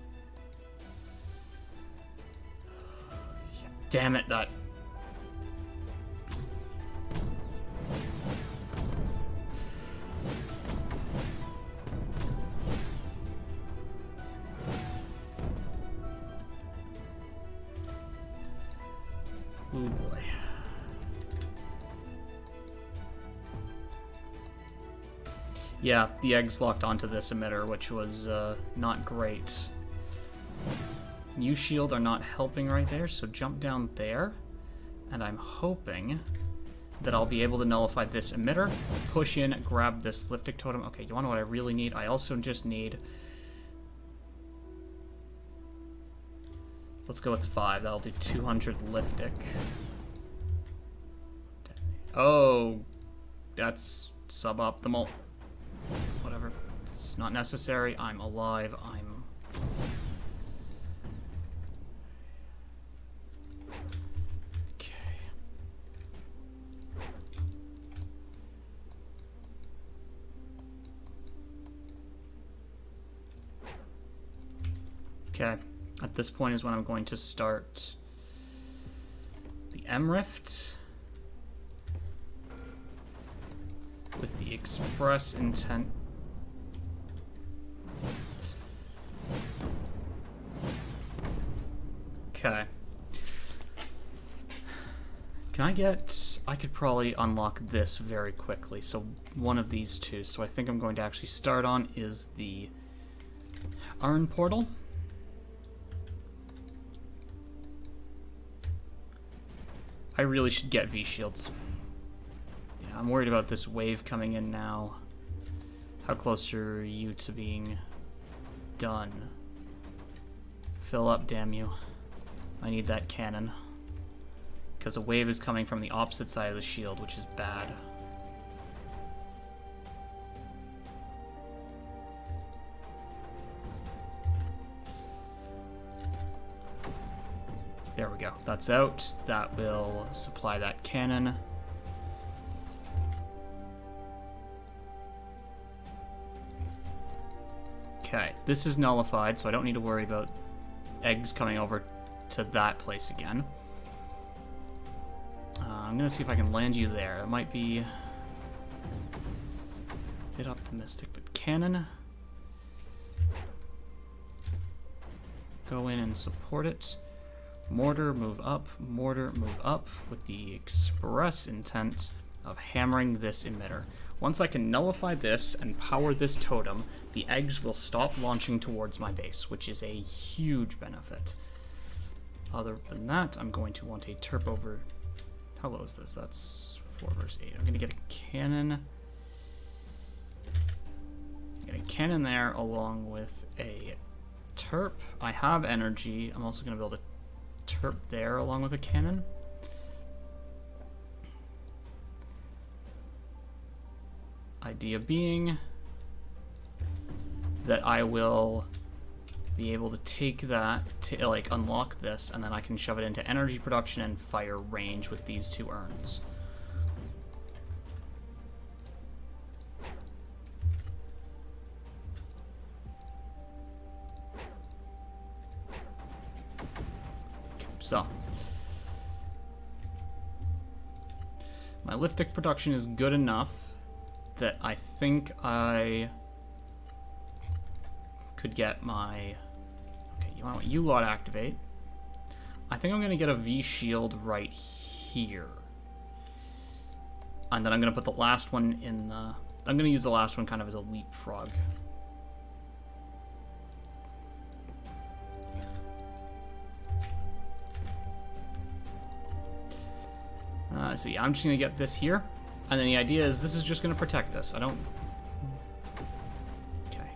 Yeah, damn it, that... Oh boy. Yeah, the eggs locked onto this emitter, which was not great. You shield are not helping right there, so jump down there. And I'm hoping that I'll be able to nullify this emitter, push in, grab this liftic totem. Okay, you want to know what I really need? I also just need... Let's go with 5. That'll do 200 liftic. Oh, that's suboptimal. Whatever. It's not necessary. I'm alive. I'm... Okay. Okay. At this point is when I'm going to start the M-Rift with the express intent. Okay. Can I get... I could probably unlock this very quickly, so one of these two. So I think I'm going to actually start on is the Urn Portal. I really should get V-Shields. Yeah, I'm worried about this wave coming in now. How close are you to being done? Fill up, damn you. I need that cannon. Because a wave is coming from the opposite side of the shield, which is bad. There we go. That's out. That will supply that cannon. Okay, this is nullified, so I don't need to worry about eggs coming over to that place again. I'm going to see if I can land you there. It might be a bit optimistic, but cannon. Go in and support it. Mortar, move up, with the express intent of hammering this emitter. Once I can nullify this and power this totem, the eggs will stop launching towards my base, which is a huge benefit. Other than that, I'm going to want a terp over... How low is this? That's 4 versus 8. I'm going to get a cannon. Get a cannon there along with a terp. I have energy. I'm also going to build a terp there along with a cannon. Idea being that I will be able to take that to like unlock this, and then I can shove it into energy production and fire range with these two urns. So, my liftic production is good enough that I think I could get my... Okay, you want you lot activate. I think I'm going to get a V-shield right here. And then I'm going to put the last one in the... I'm going to use the last one kind of as a leapfrog. So yeah, I'm just going to get this here. And then the idea is this is just going to protect this. I don't... Okay.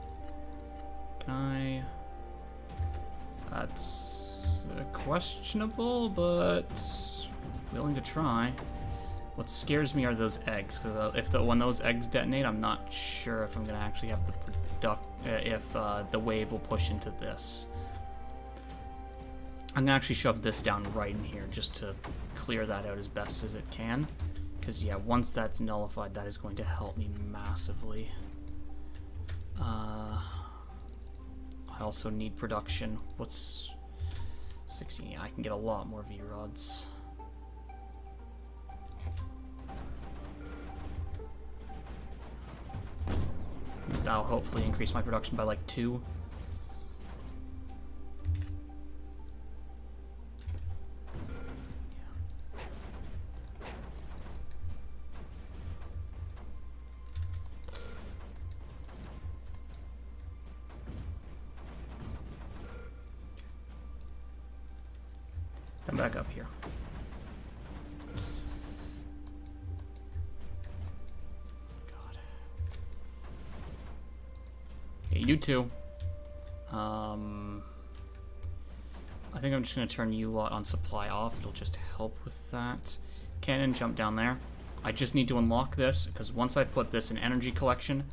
Can I... That's questionable, but willing to try. What scares me are those eggs, because when those eggs detonate, I'm not sure if I'm gonna actually have the wave will push into this. I'm gonna actually shove this down right in here just to clear that out as best as it can. Because, yeah, once that's nullified, that is going to help me massively. I also need production. What's 16? Yeah, I can get a lot more V-rods. That'll hopefully increase my production by like 2. Come back up here. God. Okay, you too. I think I'm just going to turn you lot on supply off. It'll just help with that. Cannon, jump down there. I just need to unlock this, because once I put this in energy collection,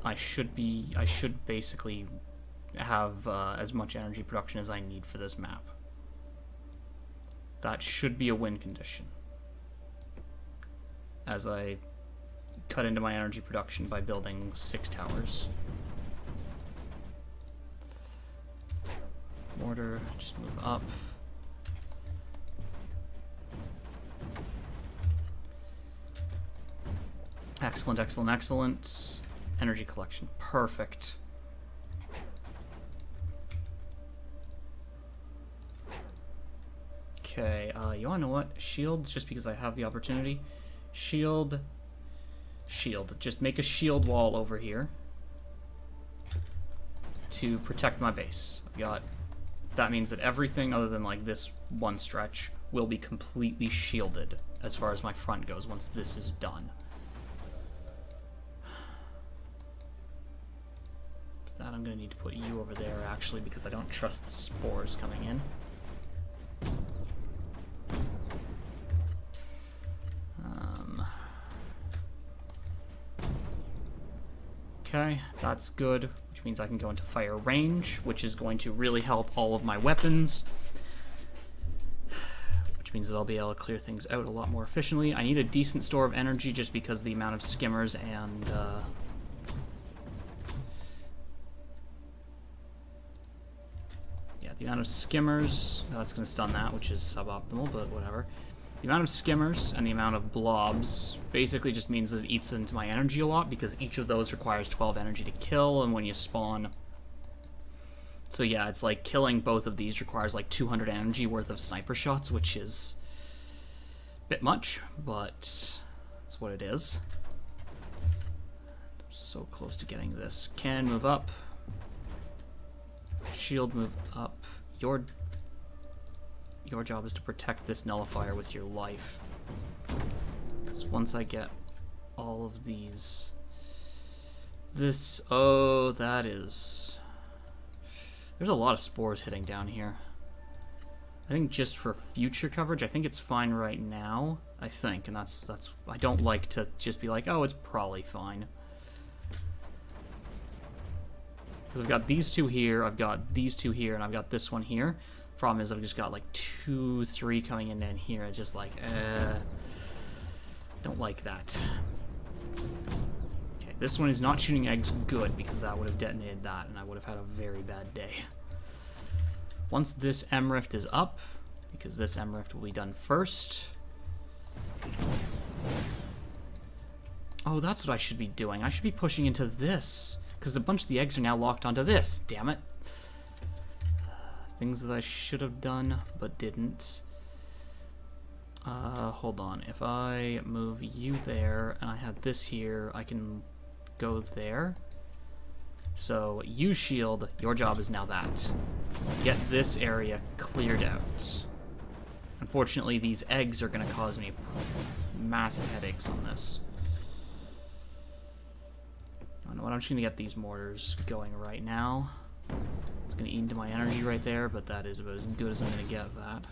I should basically have as much energy production as I need for this map. That should be a win condition, as I cut into my energy production by building 6 towers. Mortar, just move up. Excellent, excellent, excellent. Energy collection, perfect. Okay, you wanna know what? Shields, just because I have the opportunity. Shield. Just make a shield wall over here to protect my base. That means that everything other than like this one stretch will be completely shielded as far as my front goes once this is done. For that, I'm gonna need to put you over there actually, because I don't trust the spores coming in. Okay, that's good, which means I can go into fire range, which is going to really help all of my weapons, which means that I'll be able to clear things out a lot more efficiently. I need a decent store of energy just because the amount of skimmers and yeah, the amount of skimmers, that's going to stun that, which is suboptimal, but whatever. The amount of skimmers and the amount of blobs basically just means that it eats into my energy a lot, because each of those requires 12 energy to kill, and when you spawn... So yeah, it's like killing both of these requires like 200 energy worth of sniper shots, which is a bit much, but that's what it is. I'm so close to getting this. Cannon, move up. Shield, move up. Your job is to protect this nullifier with your life. Because once I get all of these... Oh, that is... There's a lot of spores hitting down here. I think just for future coverage, I think it's fine right now. I think, and that's... I don't like to just be like, oh, it's probably fine. Because I've got these two here, I've got these two here, and I've got this one here. Problem is I've just got like 2, 3 coming in and here. It's just like, don't like that. Okay, this one is not shooting eggs good, because that would have detonated that and I would have had a very bad day. Once this M-Rift is up, because this M-Rift will be done first. Oh, that's what I should be doing. I should be pushing into this, because a bunch of the eggs are now locked onto this. Damn it. Things that I should have done, but didn't. Hold on. If I move you there, and I had this here, I can go there. So, you shield, your job is now that. Get this area cleared out. Unfortunately, these eggs are going to cause me massive headaches on this. You know what, I'm just going to get these mortars going right now. It's going to eat into my energy right there, but that is about as good as I'm going to get that.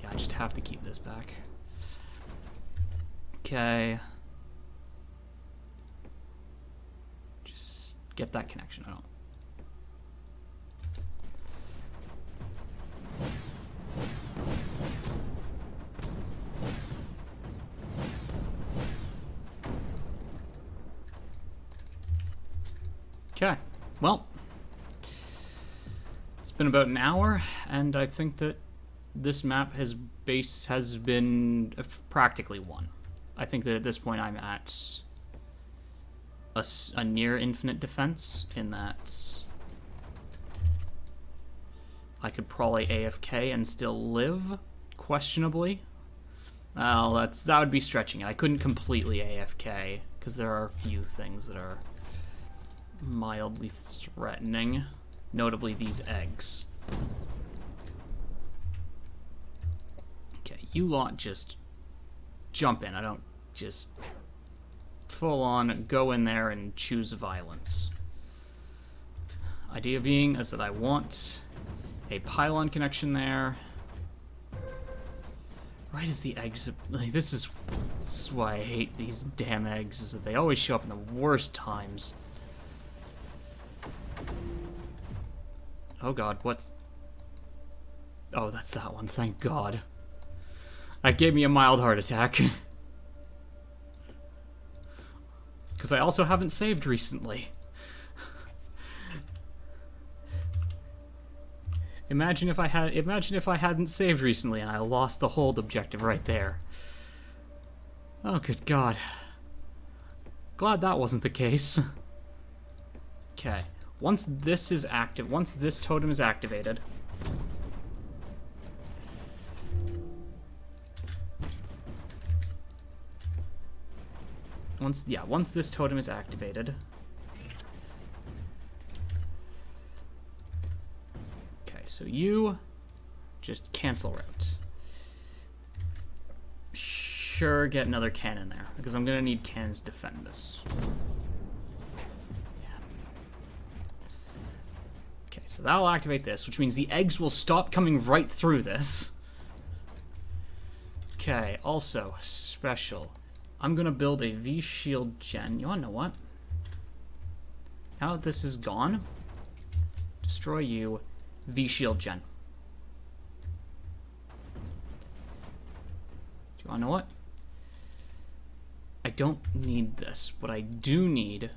Yeah, I just have to keep this back. Okay. Just get that connection. I don't. Okay. Well, it's been about an hour, and I think that this map has been practically won. I think that at this point I'm at a near infinite defense, in that I could probably AFK and still live, questionably. Well, that would be stretching it. I couldn't completely AFK, because there are a few things that are mildly threatening, notably these eggs. Okay, you lot just jump in. I don't just full on go in there and choose violence. Idea being is that I want a pylon connection there. Right as the eggs, like, this is why I hate these damn eggs, is that they always show up in the worst times. Oh god, what's... Oh, that's that one, thank god. That gave me a mild heart attack. Because I also haven't saved recently. Imagine if I hadn't saved recently and I lost the hold objective right there. Oh, good god. Glad that wasn't the case. Okay. Once this is active, once this totem is activated, once this totem is activated, okay, so you just cancel route. Sure, get another cannon there, because I'm gonna need cannons to defend this. So that'll activate this, which means the eggs will stop coming right through this. Okay, also, special. I'm gonna build a V-shield gen. You wanna know what? Now that this is gone, destroy you, V-shield gen. Do you wanna know what? I don't need this. What I do need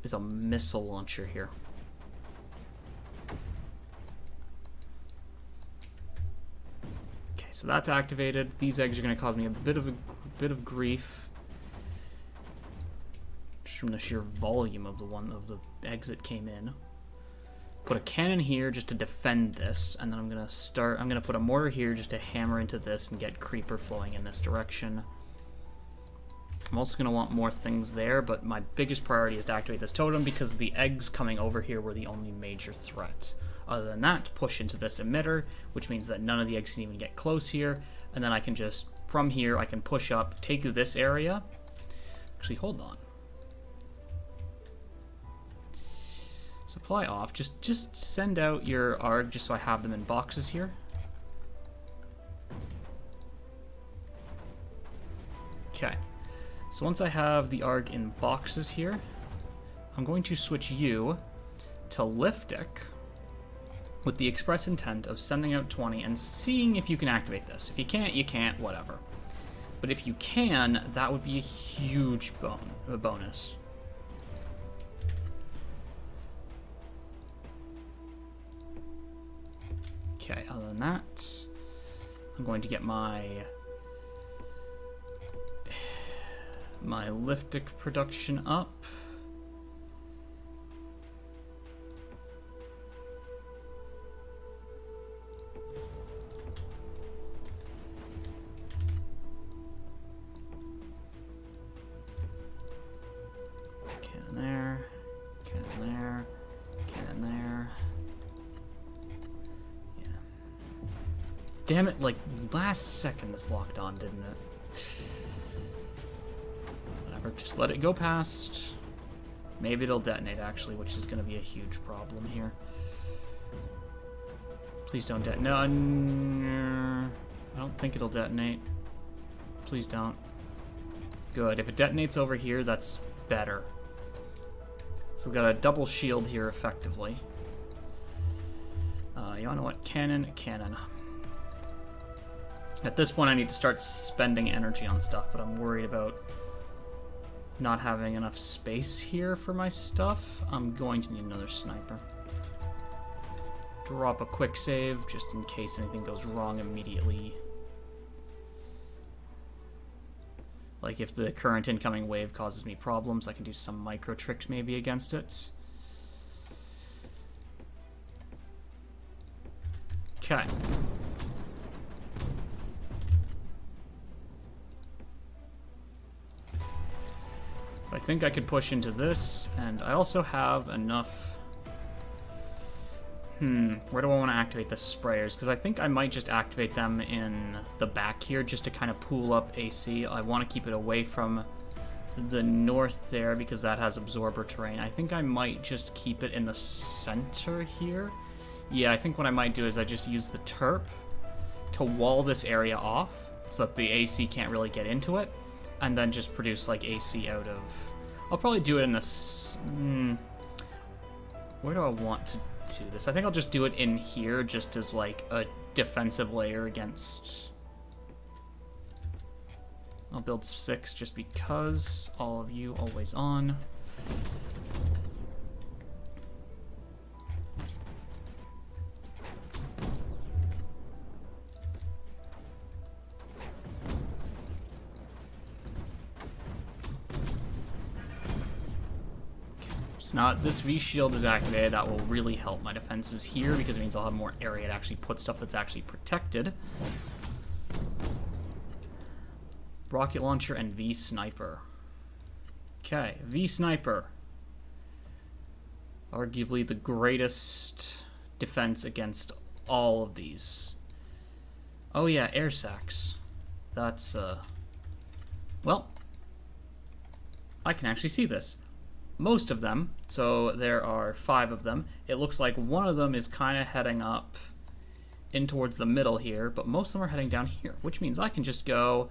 is a missile launcher here. Okay, so that's activated. These eggs are going to cause me a bit of grief, just from the sheer volume of the eggs that came in. Put a cannon here just to defend this, and then I'm gonna put a mortar here just to hammer into this and get creeper flowing in this direction. I'm also going to want more things there, but my biggest priority is to activate this totem because the eggs coming over here were the only major threats. Other than that, push into this emitter, which means that none of the eggs can even get close here, and then I can just, from here, I can push up, take this area. Actually, hold on. Supply off. Just send out your ARG just so I have them in boxes here. Okay. So once I have the ARG in boxes here, I'm going to switch you to Liftic with the express intent of sending out 20 and seeing if you can activate this. If you can't, you can't, whatever. But if you can, that would be a huge bonus. Okay, other than that, I'm going to get my Liftic production up. Cannon there, cannon there, cannon there. Yeah. Damn it, like, last second this locked on, didn't it? Just let it go past. Maybe it'll detonate, actually, which is going to be a huge problem here. Please don't detonate. No, I don't think it'll detonate. Please don't. Good. If it detonates over here, that's better. So we've got a double shield here, effectively. You wanna know what? Cannon. At this point, I need to start spending energy on stuff, but I'm worried about not having enough space here for my stuff. I'm going to need another sniper. Drop a quick save, just in case anything goes wrong immediately. Like if the current incoming wave causes me problems, I can do some micro tricks maybe against it. Okay. I think I could push into this, and I also have enough... where do I want to activate the sprayers? Because I think I might just activate them in the back here just to kind of pool up AC. I want to keep it away from the north there because that has absorber terrain. I think I might just keep it in the center here. Yeah, I think what I might do is I just use the terp to wall this area off so that the AC can't really get into it, and then just produce like AC out of... I'll probably do it in this... where do I want to do this? I think I'll just do it in here just as like a defensive layer against... I'll build 6 just because. All of you always on. Not this V shield is activated. That will really help my defenses here because it means I'll have more area to actually put stuff that's actually protected. Rocket launcher and V sniper. Okay, V sniper. Arguably the greatest defense against all of these. Oh yeah, air sacs. That's well, I can actually see this. Most of them, so there are 5 of them. It looks like one of them is kind of heading up in towards the middle here, but most of them are heading down here, which means I can just go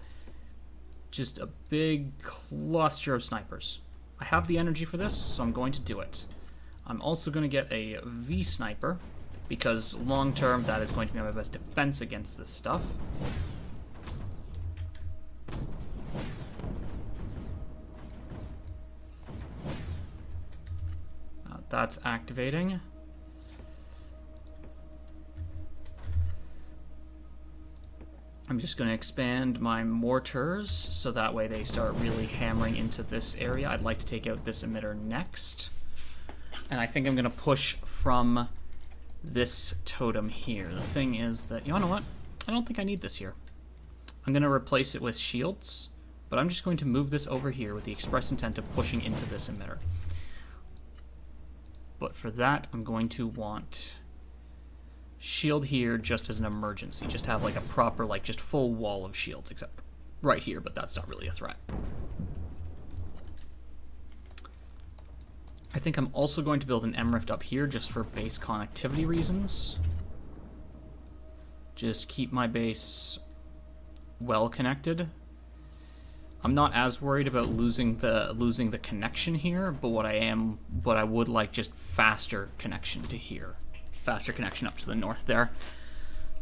just a big cluster of snipers. I have the energy for this, so I'm going to do it. I'm also going to get a V sniper, because long term that is going to be my best defense against this stuff. That's activating. I'm just going to expand my mortars so that way they start really hammering into this area. I'd like to take out this emitter next. And I think I'm going to push from this totem here. The thing is that, you know what? I don't think I need this here. I'm going to replace it with shields, but I'm just going to move this over here with the express intent of pushing into this emitter. But for that, I'm going to want shield here just as an emergency. Just have like a proper, like just full wall of shields, except right here, but that's not really a threat. I think I'm also going to build an M-Rift up here just for base connectivity reasons. Just keep my base well connected. I'm not as worried about losing the connection here, but what I would like just faster connection to here. Faster connection up to the north there.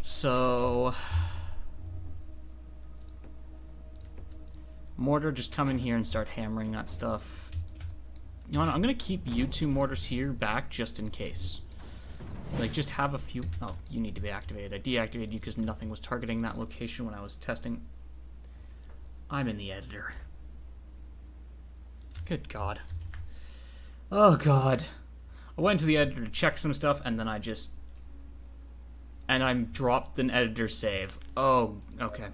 So mortar, just come in here and start hammering that stuff. You know what, I'm gonna keep you 2 mortars here back just in case. Like just have a few. Oh, you need to be activated. I deactivated you because nothing was targeting that location when I was testing. I'm in the editor. Good God. Oh God. I went to the editor to check some stuff and then I dropped an editor save. Oh, okay.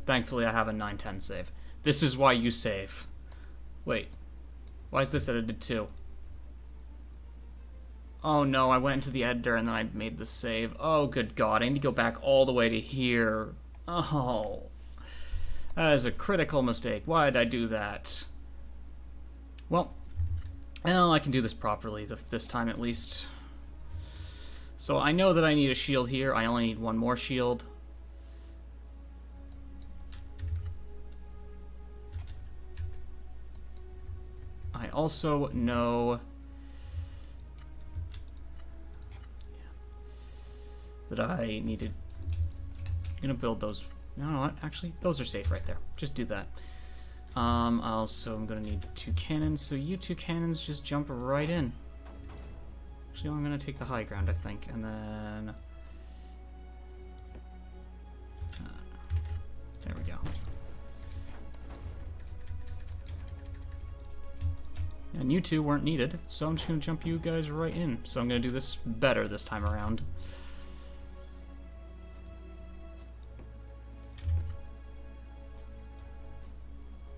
Thankfully I have a 910 save. This is why you save. Wait. Why is this edited too? Oh no, I went into the editor and then I made the save. Oh, good God. I need to go back all the way to here. Oh. That is a critical mistake. Why did I do that? Well, I can do this properly this time at least. So I know that I need a shield here. I only need 1 more shield. I also know that I needed... I'm gonna build those... You know what? Actually, those are safe right there. Just do that. Also, I'm gonna need 2 cannons, so you 2 cannons just jump right in. Actually, I'm gonna take the high ground, I think, and then... there we go. And you two weren't needed, so I'm just gonna jump you guys right in. So I'm gonna do this better this time around.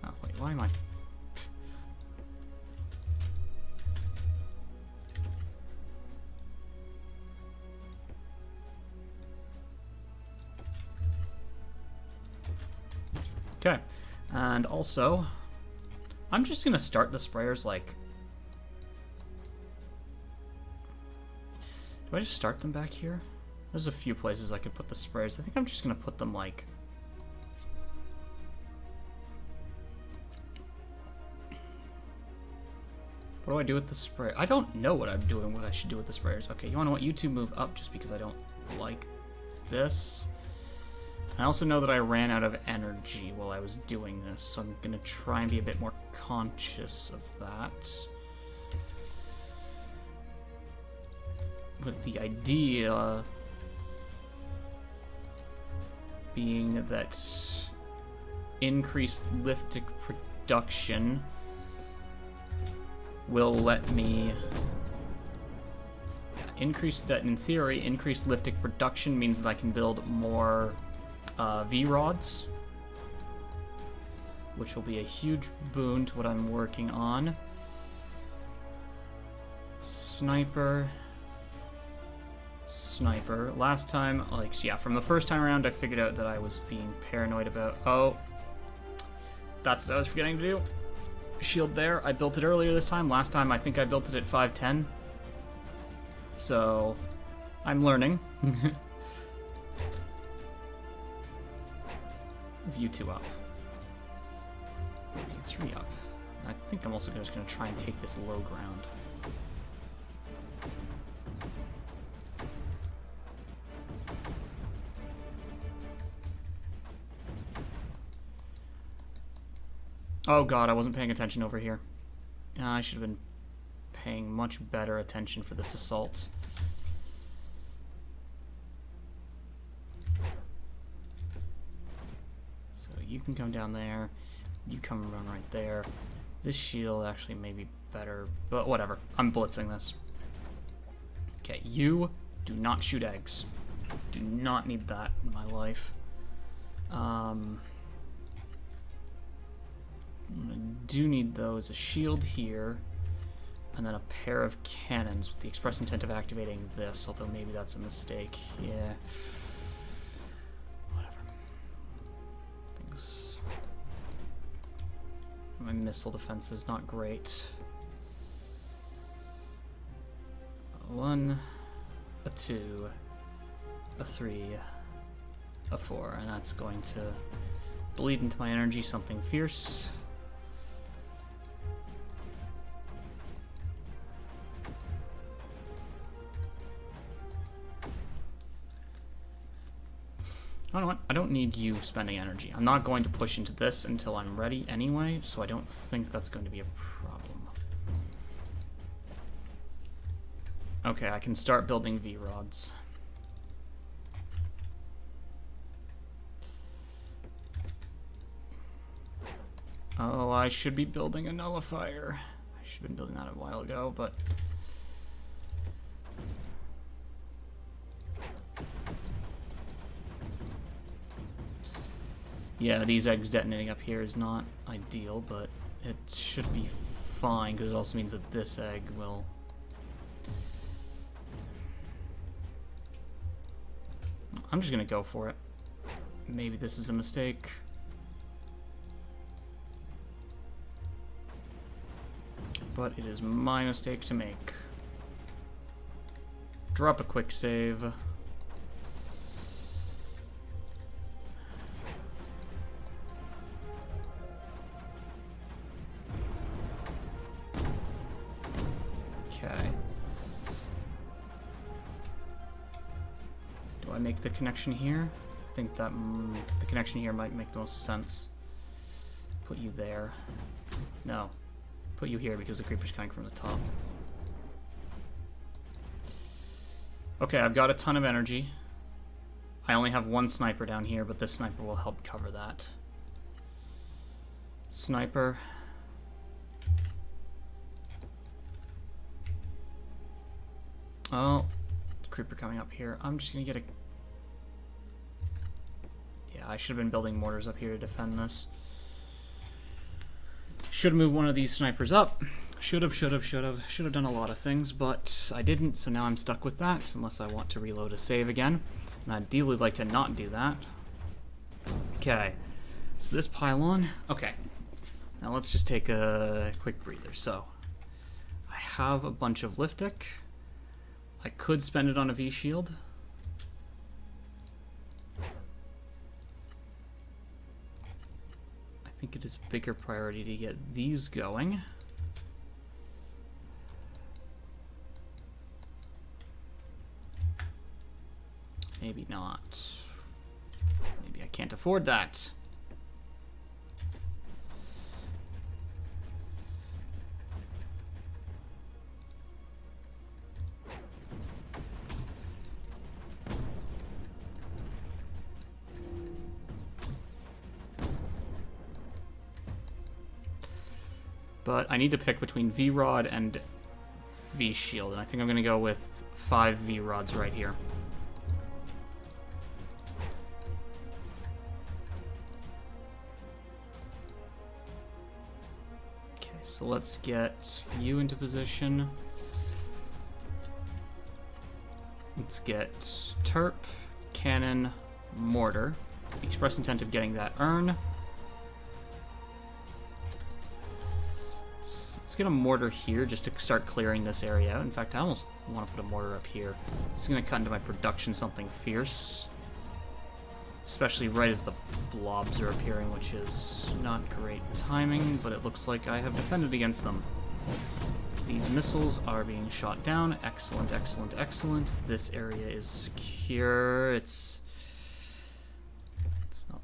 Oh, wait, why am I... Okay, and also, I'm just gonna start the sprayers like... Do I just start them back here? There's a few places I could put the sprayers. I think I'm just gonna put them like... What do I do with the spray? I don't know what I'm doing, what I should do with the sprayers. Okay, you wanna know what? You two move up just because I don't like this. I also know that I ran out of energy while I was doing this, so I'm going to try and be a bit more conscious of that. With the idea being that increased liftic production will let me... increase that, in theory, increased liftic production means that I can build more... V-rods, which will be a huge boon to what I'm working on. Sniper. Last time, like, yeah, from the first time around, I figured out that I was being paranoid about... Oh, that's what I was forgetting to do. Shield there. I built it earlier this time. Last time, I think I built it at 510. So, I'm learning. You 2 up. You 3 up. I think I'm also just going to try and take this low ground. Oh god, I wasn't paying attention over here. I should have been paying much better attention for this assault. So you can come down there, you come and run right there. This shield actually may be better, but whatever. I'm blitzing this. Okay, you do not shoot eggs. Do not need that in my life. I do need those, a shield here, and then a pair of cannons with the express intent of activating this, although maybe that's a mistake. Yeah. My missile defense is not great. 1, a 2, a 3, a 4, and that's going to bleed into my energy something fierce. You know what? I don't need you spending energy. I'm not going to push into this until I'm ready anyway, so I don't think that's going to be a problem. Okay, I can start building V-rods. Oh, I should be building a nullifier. I should have been building that a while ago, but... Yeah, these eggs detonating up here is not ideal, but it should be fine, because it also means that this egg will... I'm just gonna go for it. Maybe this is a mistake. But it is my mistake to make. Drop a quick save. Okay. Do I make the connection here? I think that the connection here might make the most sense. Put you there. No. Put you here because the creeper's coming from the top. Okay, I've got a ton of energy. I only have one sniper down here, but this sniper will help cover that. Sniper. Oh, the creeper coming up here. I'm just gonna get a... Yeah, I should have been building mortars up here to defend this. Should have moved one of these snipers up. Should have done a lot of things, but I didn't, so now I'm stuck with that, unless I want to reload a save again. And I'd ideally like to not do that. Okay, so this pylon, okay. Now let's just take a quick breather. So, I have a bunch of liftic. I could spend it on a V-shield. I think it is a bigger priority to get these going. Maybe not. Maybe I can't afford that. But I need to pick between V-Rod and V-Shield, and I think I'm going to go with 5 V-Rods right here. Okay, so let's get you into position. Let's get Terp, Cannon, Mortar. Express intent of getting that urn. Let's get a mortar here just to start clearing this area out. In fact, I almost want to put a mortar up here. It's going to cut into my production something fierce. Especially right as the blobs are appearing, which is not great timing, but it looks like I have defended against them. These missiles are being shot down. Excellent, excellent, excellent. This area is secure. It's not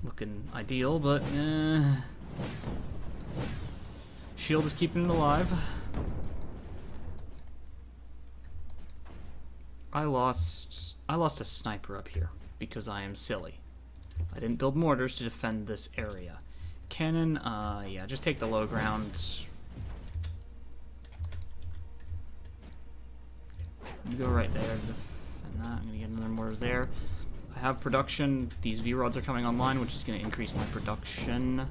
looking ideal, but shield is keeping it alive. I lost a sniper up here because I am silly. I didn't build mortars to defend this area. Cannon, yeah, just take the low ground. You go right there to defend that. I'm gonna get another mortar there. I have production. These V-Rods are coming online, which is gonna increase my production.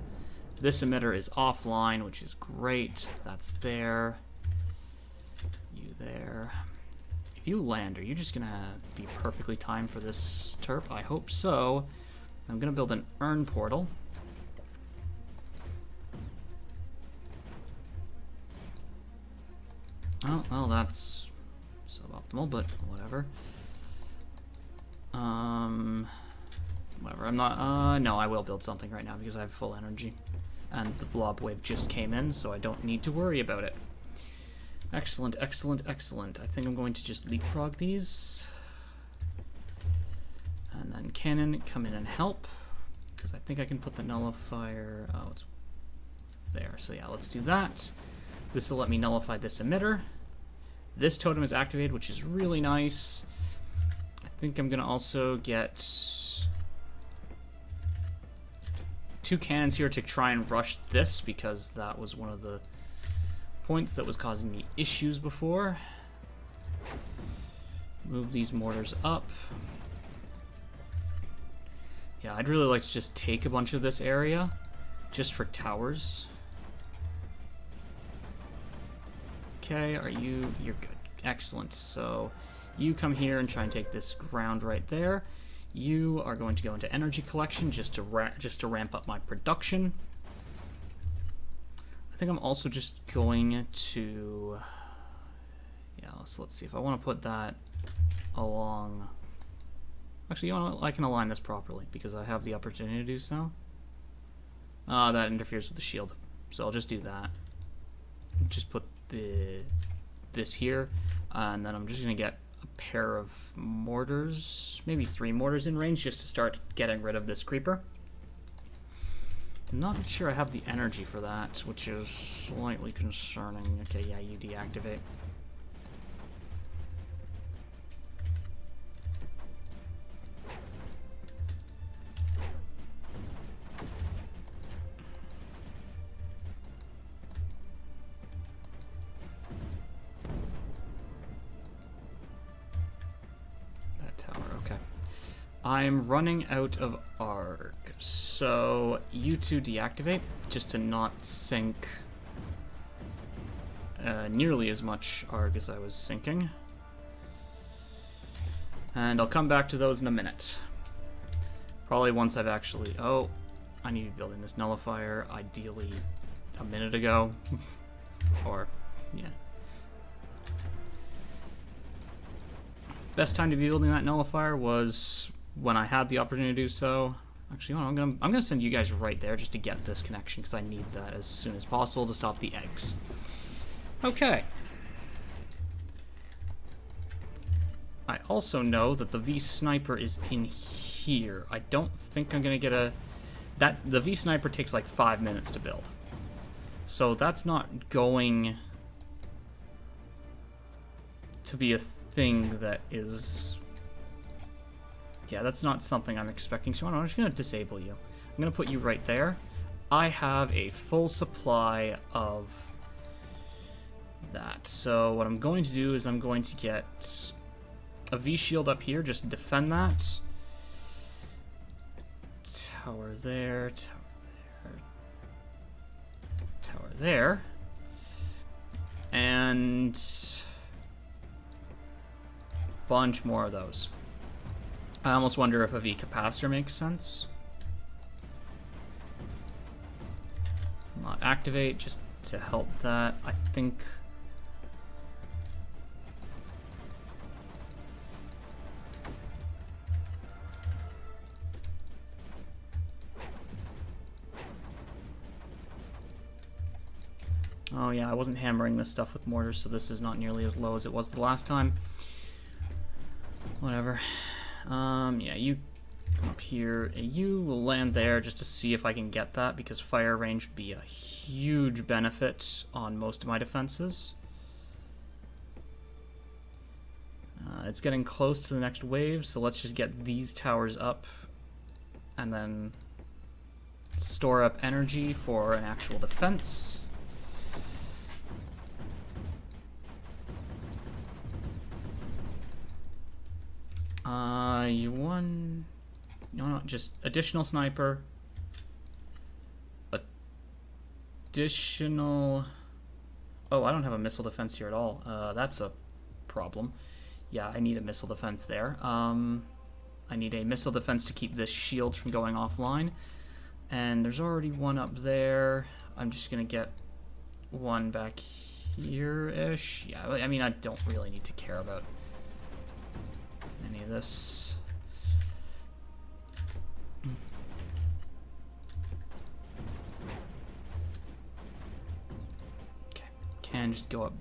This emitter is offline, which is great. That's there. You there. If you land, are you just gonna be perfectly timed for this terp? I hope so. I'm gonna build an urn portal. Oh, well, that's suboptimal, but whatever. Whatever, I'm not, no, I will build something right now because I have full energy. And the blob wave just came in, so I don't need to worry about it. Excellent, excellent, excellent. I think I'm going to just leapfrog these. And then cannon, come in and help. Because I think I can put the nullifier, oh, it's there. So yeah, let's do that. This will let me nullify this emitter. This totem is activated, which is really nice. I think I'm going to also get 2 cannons here to try and rush this, because that was one of the points that was causing me issues before. Move these mortars up. Yeah, I'd really like to just take a bunch of this area just for towers. Okay, you're good. Excellent. So you come here and try and take this ground right there. You are going to go into energy collection just to ramp up my production. I think I'm also just going to, yeah, so let's see if I want to put that along. Actually, you know what? I can align this properly because I have the opportunity to do so. That interferes with the shield, so I'll just do that. Just put this here, and then I'm just going to get a pair of mortars, maybe 3 mortars in range, just to start getting rid of this creeper. I'm not sure I have the energy for that, which is slightly concerning. Okay, yeah, you deactivate. I'm running out of arg, so you two deactivate, just to not sink nearly as much arg as I was sinking. And I'll come back to those in a minute. Probably once I've actually... Oh, I need to be building this nullifier, ideally a minute ago. Or, yeah. Best time to be building that nullifier was when I had the opportunity to do so. Actually, I'm gonna send you guys right there just to get this connection, because I need that as soon as possible to stop the eggs. Okay. I also know that the V-Sniper is in here. I don't think I'm gonna get a... The V-Sniper takes like 5 minutes to build. So that's not going to be a thing that is... Yeah, that's not something I'm expecting. So I'm just going to disable you. I'm going to put you right there. I have a full supply of that. So what I'm going to do is I'm going to get a V-shield up here, just defend that. Tower there, tower there, tower there. And bunch more of those. I almost wonder if a V capacitor makes sense. Not activate, just to help that. I think... Oh yeah, I wasn't hammering this stuff with mortars, so this is not nearly as low as it was the last time. Whatever. Yeah, you come up here. You will land there just to see if I can get that, because fire range would be a huge benefit on most of my defenses. It's getting close to the next wave, so let's just get these towers up and then store up energy for an actual defense. You won... No, just additional sniper. Additional... Oh, I don't have a missile defense here at all. That's a problem. Yeah, I need a missile defense there. I need a missile defense to keep this shield from going offline. And there's already one up there. I'm just gonna get one back here-ish. Yeah, I mean, I don't really need to care about any of this. Okay, can just go up.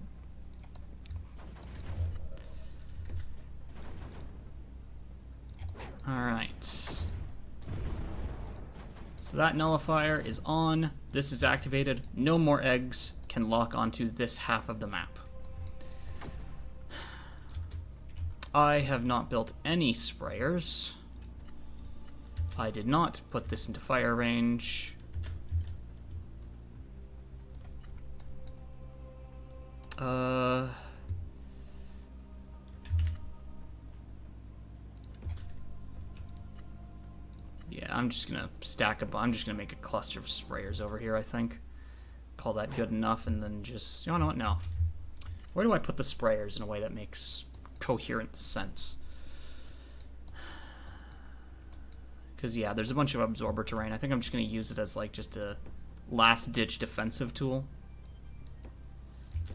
Alright. So that nullifier is on. This is activated. No more eggs can lock onto this half of the map. I have not built any sprayers. I did not put this into fire range. Yeah, I'm just gonna stack up. I'm just gonna make a cluster of sprayers over here, I think. Call that good enough, and then just... You know what? No. Where do I put the sprayers in a way that makes coherent sense? Because, yeah, there's a bunch of absorber terrain. I think I'm just going to use it as, like, just a last-ditch defensive tool.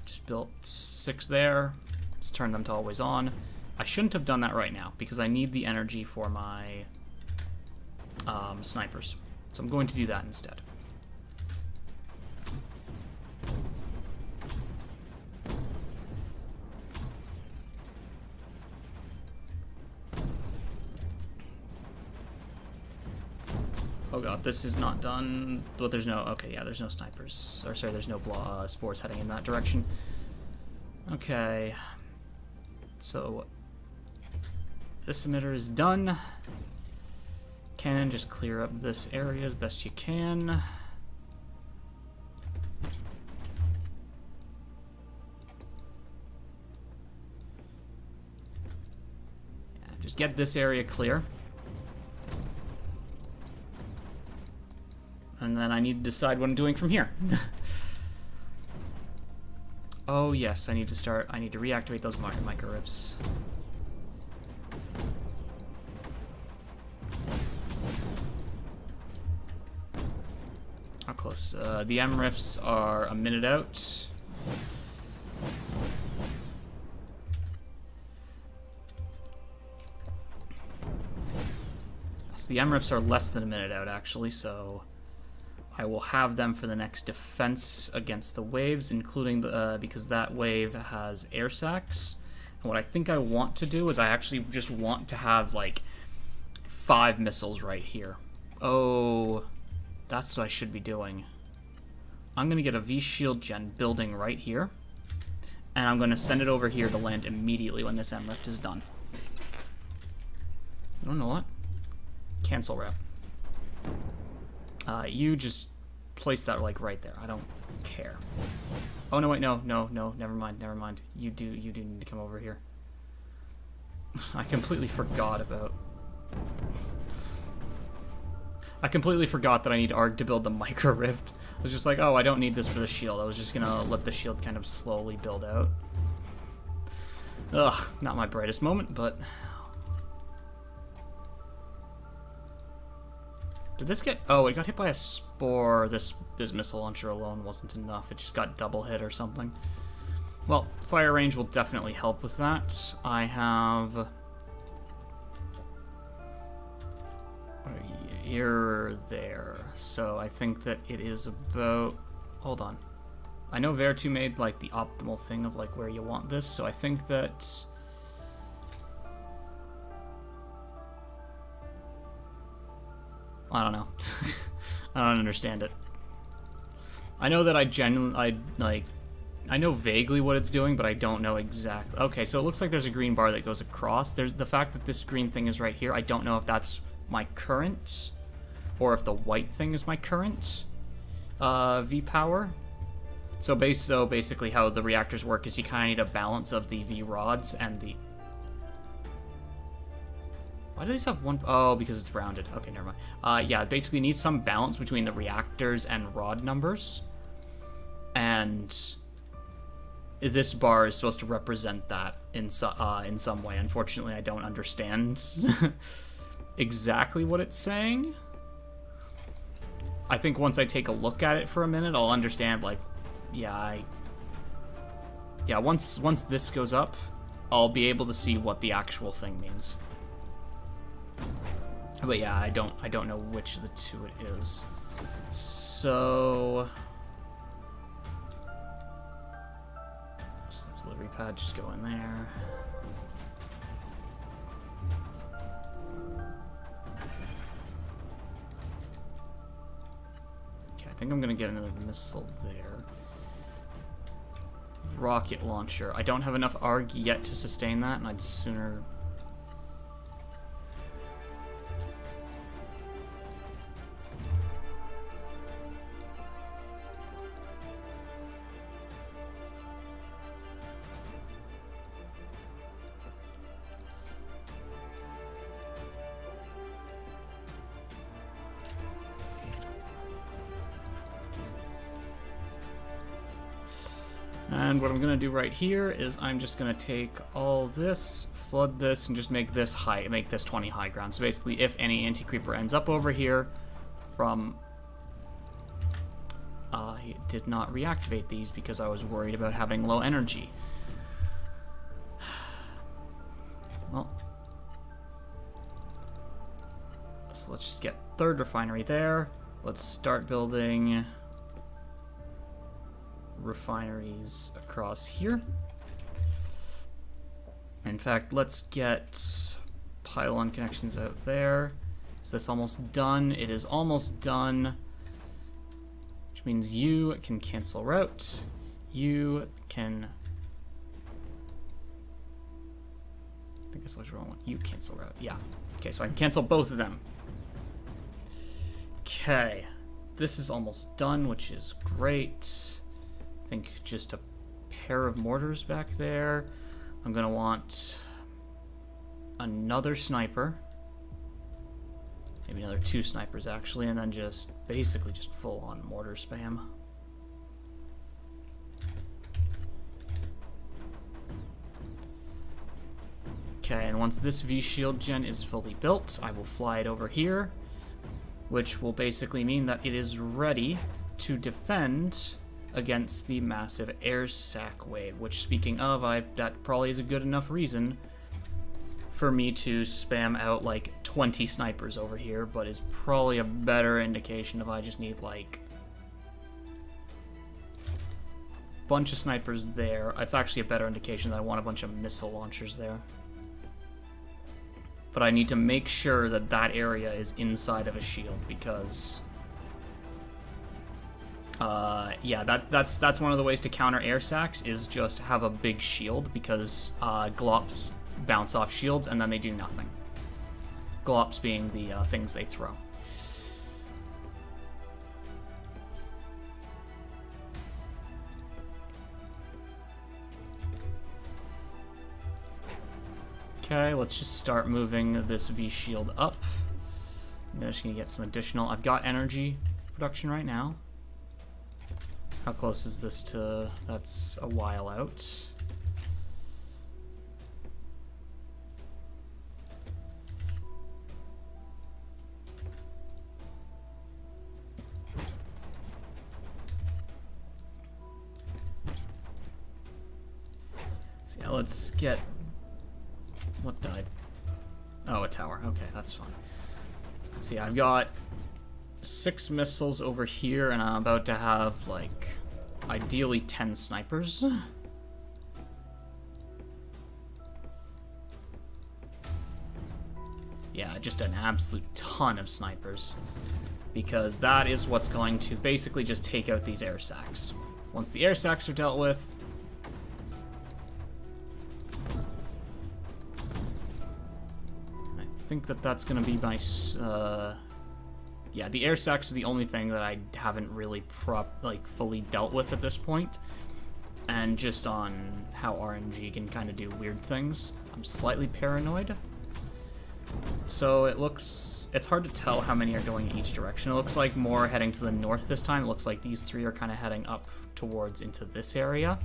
Just built 6 there. Let's turn them to always on. I shouldn't have done that right now, because I need the energy for my snipers. So I'm going to do that instead. Oh god, this is not done. But there's no... Okay, yeah, there's no snipers. Or sorry, there's no spores heading in that direction. Okay. So... this emitter is done. Cannon, just clear up this area as best you can. Yeah, just get this area clear. And then I need to decide what I'm doing from here. Oh yes, I need to reactivate those micro rifts. How close? The M rifts are a minute out. So the M rifts are less than a minute out, actually, so I will have them for the next defense against the waves, including the, because that wave has air sacs. And what I think I want to do is I actually just want to have, like, 5 missiles right here. Oh, that's what I should be doing. I'm going to get a V-Shield gen building right here, and I'm going to send it over here to land immediately when this M-Rift is done. Oh, know what? Cancel wrap. You just place that, like, right there. I don't care. Oh, no, wait, no, never mind. You do need to come over here. I completely forgot that I need ARG to build the micro rift. I was just like, oh, I don't need this for the shield. I was just gonna let the shield kind of slowly build out. Ugh, not my brightest moment, but... Did this get... Oh, it got hit by a spore. This missile launcher alone wasn't enough. It just got double hit or something. Well, fire range will definitely help with that. I have... You're there. So I think that it is about... Hold on. I know Vertu made, like, the optimal thing of, like, where you want this, so I think that... I don't know. I don't understand it. I know that I know vaguely what it's doing, but I don't know exactly. Okay, so it looks like there's a green bar that goes across. There's the fact that this green thing is right here. I don't know if that's my current, or if the white thing is my current V-power. So basically how the reactors work is you kind of need a balance of the V-rods and the... Why do these have one? Oh, because it's rounded. Okay, never mind. Yeah, it basically needs some balance between the reactors and rod numbers. And this bar is supposed to represent that in some way. Unfortunately, I don't understand exactly what it's saying. I think once I take a look at it for a minute, I'll understand, like, once this goes up, I'll be able to see what the actual thing means. But yeah, I don't know which of the two it is. So delivery pad, just go in there. Okay, I think I'm gonna get another missile there. Rocket launcher. I don't have enough ARG yet to sustain that, and I'd sooner... And what I'm gonna do right here is I'm just gonna take all this, flood this, and just make this 20 high ground. So basically, if any anti-creeper ends up over here from... I did not reactivate these because I was worried about having low energy. Well, so let's just get third refinery there. Let's start building refineries across here. In fact, let's get pylon connections out there, Is this almost done? It is almost done. Which means you can cancel route. You can... I think I selected the wrong one. You cancel route. Yeah. Okay, so I can cancel both of them. Okay. This is almost done, which is great. I think just a pair of mortars back there. I'm going to want another sniper. Maybe another 2 snipers, actually, and then just basically just full-on mortar spam. Okay, and once this V-shield gen is fully built, I will fly it over here, which will basically mean that it is ready to defend against the massive air sac wave, which, speaking of, that probably is a good enough reason for me to spam out like 20 snipers over here, but is probably a better indication if I just need like a bunch of snipers there. It's actually a better indication that I want a bunch of missile launchers there. But I need to make sure that that area is inside of a shield because yeah, that's one of the ways to counter air sacs is just have a big shield, because glops bounce off shields and then they do nothing. Glops being the things they throw. Okay, let's just start moving this V-shield up. I'm just gonna get some additional... I've got energy production right now. How close is this to... That's a while out. So yeah, let's get... What died? Oh, a tower. Okay, that's fine. So yeah, I've got 6 missiles over here, and I'm about to have, like, ideally 10 snipers. Yeah, just an absolute ton of snipers. Because that is what's going to basically just take out these air sacs. Once the air sacs are dealt with... I think that that's going to be my... yeah, the air sacs are the only thing that I haven't really fully dealt with at this point. And just on how RNG can kind of do weird things, I'm slightly paranoid. So it looks... It's hard to tell how many are going in each direction. It looks like more heading to the north this time. It looks like these 3 are kind of heading up towards into this area.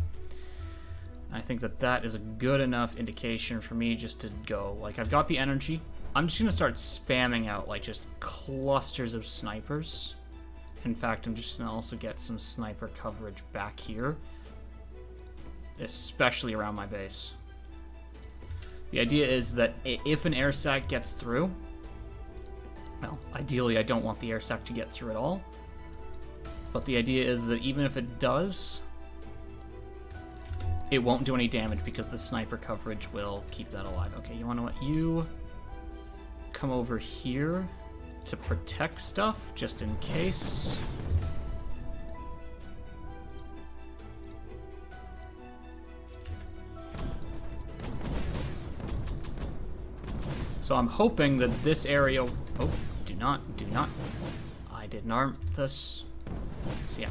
I think that that is a good enough indication for me just to go. Like, I've got the energy. I'm just going to start spamming out, like, just clusters of snipers. In fact, I'm just going to also get some sniper coverage back here. Especially around my base. The idea is that if an air sac gets through... Well, ideally I don't want the air sac to get through at all. But the idea is that even if it does... It won't do any damage because the sniper coverage will keep that alive. Okay, you want to know what? You... come over here to protect stuff, just in case. So I'm hoping that this area... Oh, do not. I didn't arm this. So yeah.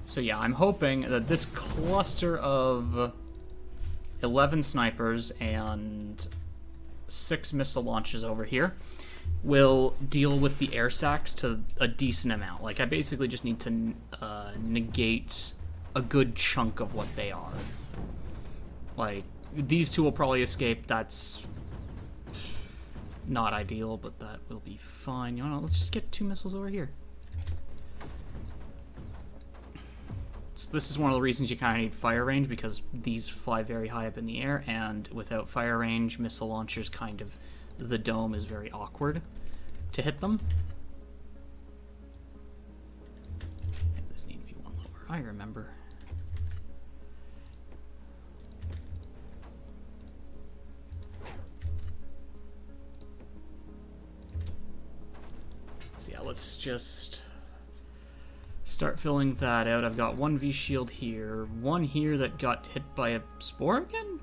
So yeah, I'm hoping that this cluster of 11 snipers and 6 missile launches over here will deal with the air sacs to a decent amount. Like, I basically just need to negate a good chunk of what they are. Like, these 2 will probably escape. That's not ideal, but that will be fine. You know, let's just get 2 missiles over here. So this is one of the reasons you kind of need fire range, because these fly very high up in the air, and without fire range, missile launchers kind of... The dome is very awkward to hit them. This needs to be 1 lower. I remember. So yeah, let's just start filling that out. I've got one V shield here, one here that got hit by a spore again?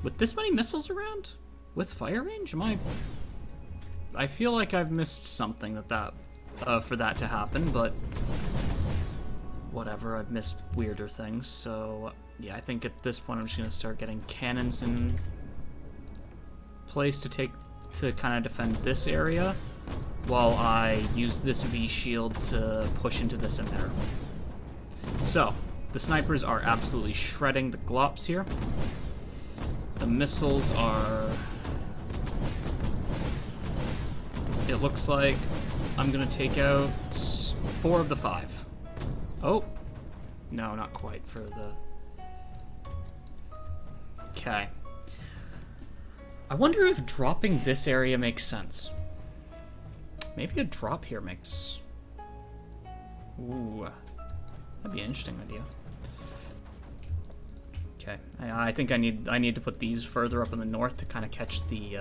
With this many missiles around? With fire range? I feel like I've missed something for that to happen, but whatever, I've missed weirder things, so yeah, I think at this point I'm just gonna start getting cannons in place to kind of defend this area, while I use this V shield to push into this in there. So, the snipers are absolutely shredding the glops here. The missiles are... It looks like I'm gonna take out 4 of the 5. Oh! No, not quite for the... Okay. I wonder if dropping this area makes sense. Maybe a drop here makes... Ooh. That'd be an interesting idea. Okay. I think I need to put these further up in the north to kind of catch the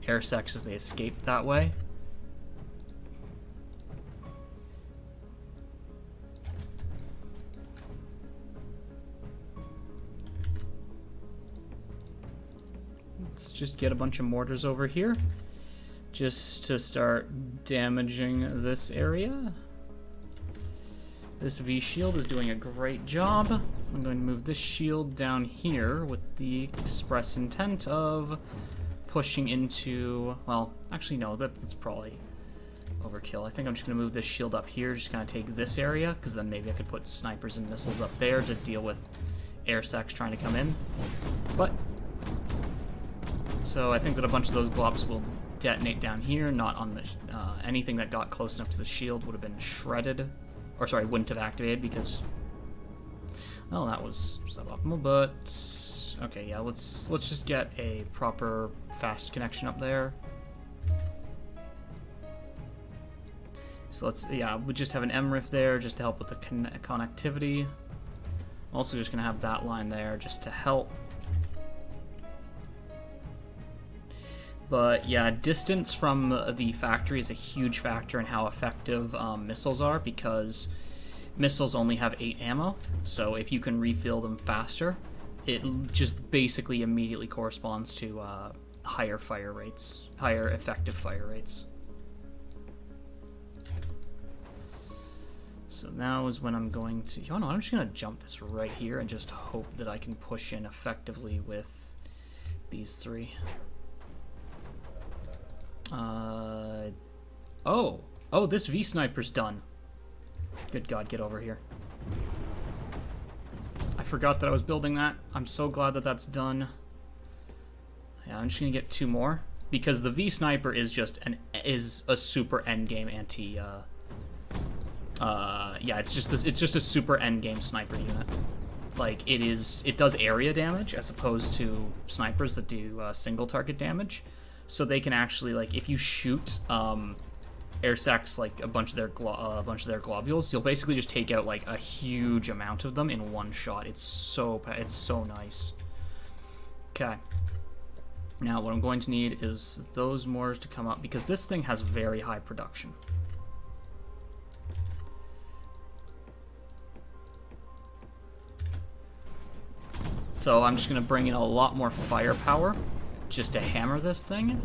air sacs as they escape that way. Let's just get a bunch of mortars over here, just to start damaging this area. This V shield is doing a great job. I'm going to move this shield down here with the express intent of pushing into, well, actually no, that's probably overkill. I think I'm just going to move this shield up here, just kind of take this area, because then maybe I could put snipers and missiles up there to deal with air sacs trying to come in. But so I think that a bunch of those globs will detonate down here, not on the... anything that got close enough to the shield would have been shredded. Or sorry, wouldn't have activated because... Well, that was suboptimal, but... Okay, yeah, let's just get a proper fast connection up there. So let's... Yeah, we just have an MRIF there just to help with the connectivity. Also just going to have that line there just to help. But yeah, distance from the factory is a huge factor in how effective missiles are, because missiles only have 8 ammo, so if you can refill them faster, it just basically immediately corresponds to higher fire rates, higher effective fire rates. So now is when I'm going to... Oh no, I'm just going to jump this right here and just hope that I can push in effectively with these 3. Oh, this V sniper's done. Good God, get over here. I forgot that I was building that. I'm so glad that that's done. Yeah, I'm just gonna get 2 more because the V sniper is just is a super endgame anti. Yeah, it's just a super endgame sniper unit. Like it does area damage as opposed to snipers that do single target damage. So they can actually, like, if you shoot air sacs like a bunch of their globules, you'll basically just take out like a huge amount of them in one shot. It's so nice. Okay. Now what I'm going to need is those mortars to come up because this thing has very high production. So I'm just gonna bring in a lot more firepower just to hammer this thing.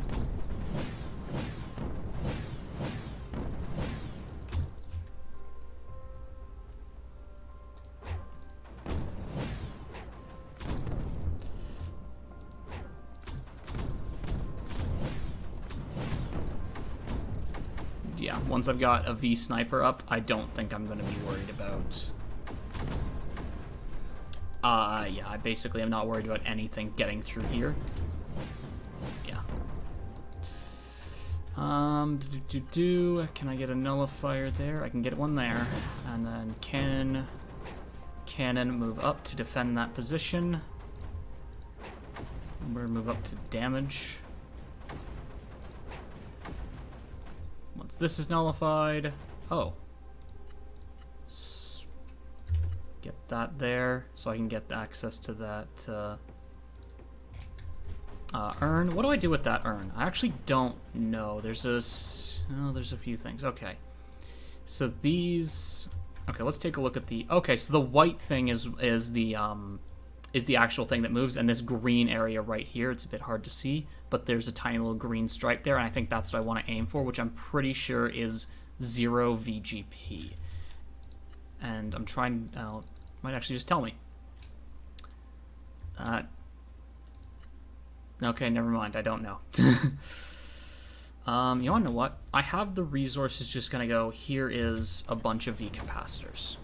Yeah, once I've got a V sniper up, I don't think I'm going to be worried about... yeah, I basically am not worried about anything getting through here. Yeah. Can I get a nullifier there? I can get one there. And then cannon move up to defend that position. We're gonna move up to damage. Once this is nullified, oh. Get that there, so I can get access to that. Urn. What do I do with that urn? I actually don't know. There's a few things. Okay. So these... Okay, let's take a look at the... Okay, so the white thing is the actual thing that moves, and this green area right here, it's a bit hard to see, but there's a tiny little green stripe there, and I think that's what I want to aim for, which I'm pretty sure is 0 VGP. And I'm trying... might actually just tell me. Okay, never mind. I don't know. You want to know what? I have the resources just going to go, here is a bunch of V capacitors.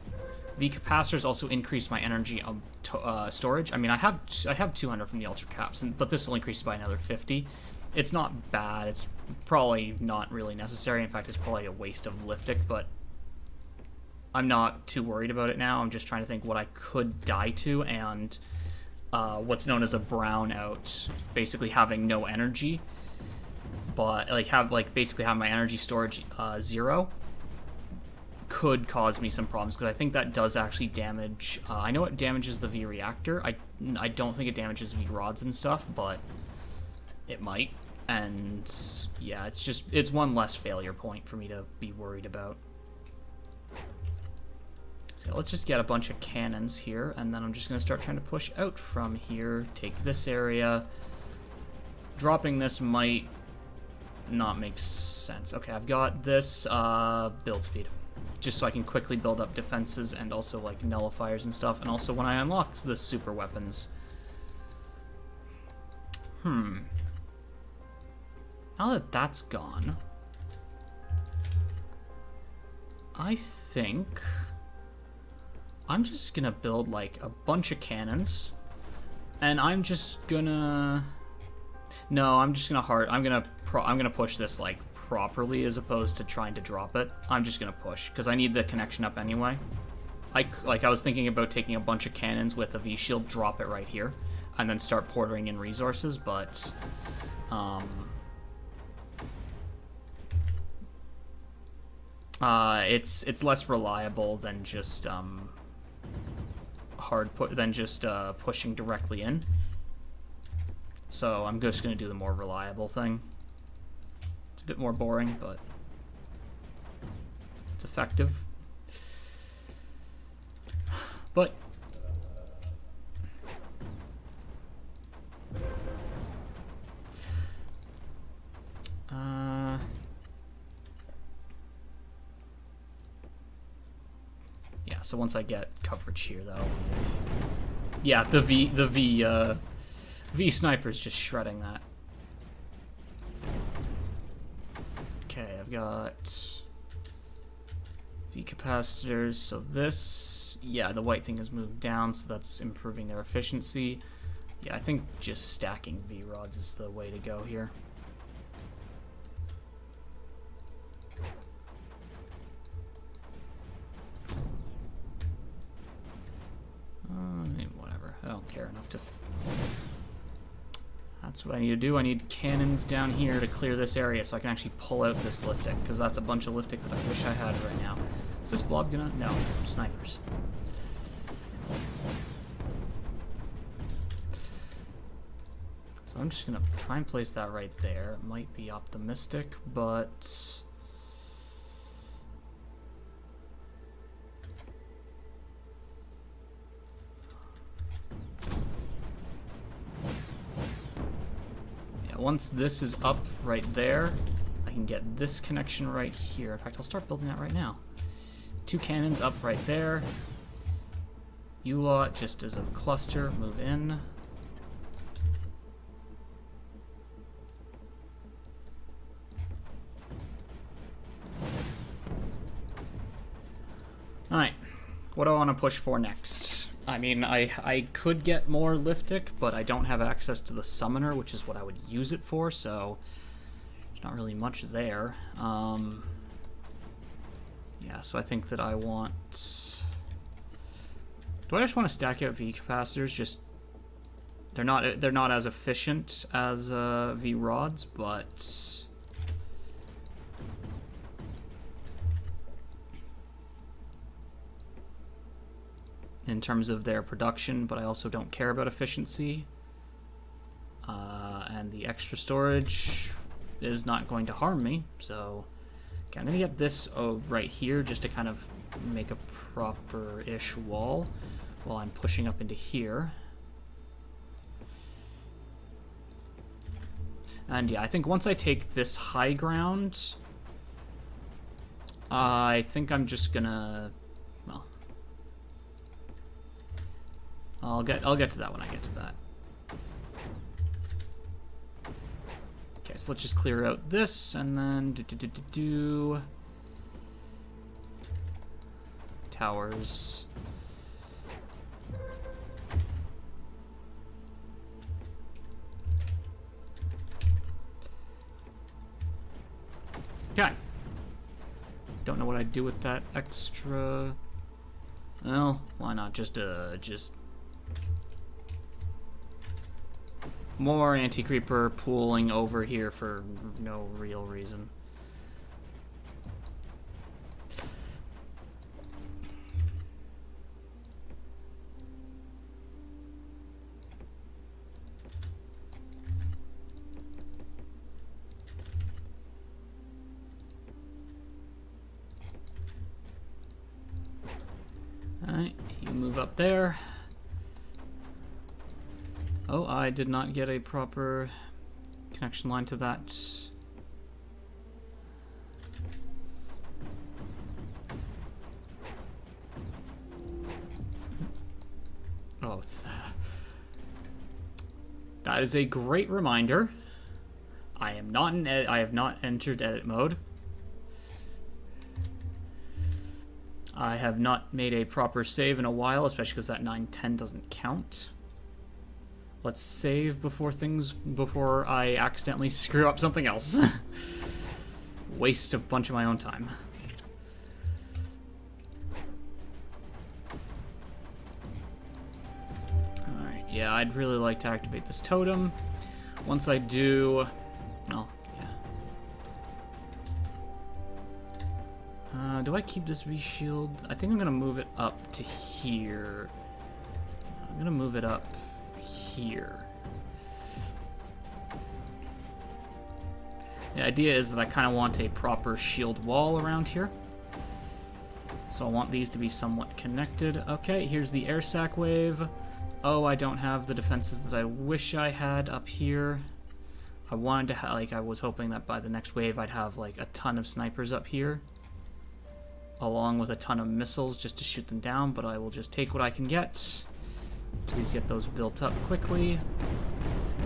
V capacitors also increase my energy storage. I mean, I have 200 from the ultra caps, but this will increase by another 50. It's not bad. It's probably not really necessary. In fact, it's probably a waste of liftic, but I'm not too worried about it now. I'm just trying to think what I could die to, and what's known as a brownout, basically having no energy, but basically have my energy storage 0, could cause me some problems, because I think that does actually damage... I know it damages the V reactor. I don't think it damages V rods and stuff, but it might. And yeah, it's one less failure point for me to be worried about. So let's just get a bunch of cannons here, and then I'm just going to start trying to push out from here, take this area. Dropping this might not make sense. Okay, I've got this build speed, just so I can quickly build up defenses and also like nullifiers and stuff, and also when I unlock the super weapons. Now that that's gone, I think I'm just gonna build like a bunch of cannons, and I'm just gonna... No, I'm just gonna I'm gonna push this like properly as opposed to trying to drop it. I'm just gonna push because I need the connection up anyway. I was thinking about taking a bunch of cannons with a V shield, drop it right here, and then start porting in resources, but it's less reliable than just pushing directly in. So I'm just going to do the more reliable thing. It's a bit more boring, but it's effective. But yeah, so once I get coverage here, though, yeah, the V sniper's just shredding that. Okay, I've got V capacitors, so this, yeah, the white thing has moved down, so that's improving their efficiency. Yeah, I think just stacking V rods is the way to go here. Whatever, I don't care enough to... That's what I need to do. I need cannons down here to clear this area so I can actually pull out this liftic, because that's a bunch of liftic that I wish I had right now. Is this blob gonna... No, snipers. So I'm just gonna try and place that right there. It might be optimistic, but... Once this is up right there, I can get this connection right here. In fact, I'll start building that right now. 2 cannons up right there. You lot, just as a cluster, move in. Alright, what do I want to push for next? I mean, I could get more liftic, but I don't have access to the summoner, which is what I would use it for, so there's not really much there. Yeah, so I think that I want... Do I just want to stack out V capacitors? Just they're not as efficient as V rods, but in terms of their production, but I also don't care about efficiency. And extra storage is not going to harm me, so... Okay, I'm going to get this right here just to kind of make a proper-ish wall while I'm pushing up into here. And yeah, I think once I take this high ground, I think I'm just gonna, well, I'll get to that when I get to that. Okay, so let's just clear out this and then do towers. Okay. Don't know what I'd do with that extra. Well, why not just more anti-creeper pooling over here for no real reason. Alright, you move up there. Oh, I did not get a proper connection line to that. Oh, it's... That is a great reminder. I am not in I have not entered edit mode. I have not made a proper save in a while, especially because that 910 doesn't count. Let's save before I accidentally screw up something else. Waste a bunch of my own time. Alright, yeah, I'd really like to activate this totem. Once I do... Oh, yeah. Do I keep this V-shield? I think I'm going to move it up to here. I'm going to move it up here. The idea is that I kind of want a proper shield wall around here. So I want these to be somewhat connected. Okay, here's the air sac wave. Oh, I don't have the defenses that I wish I had up here. I wanted to have, like, I was hoping that by the next wave I'd have, like, a ton of snipers up here, along with a ton of missiles just to shoot them down, but I will just take what I can get. Please get those built up quickly.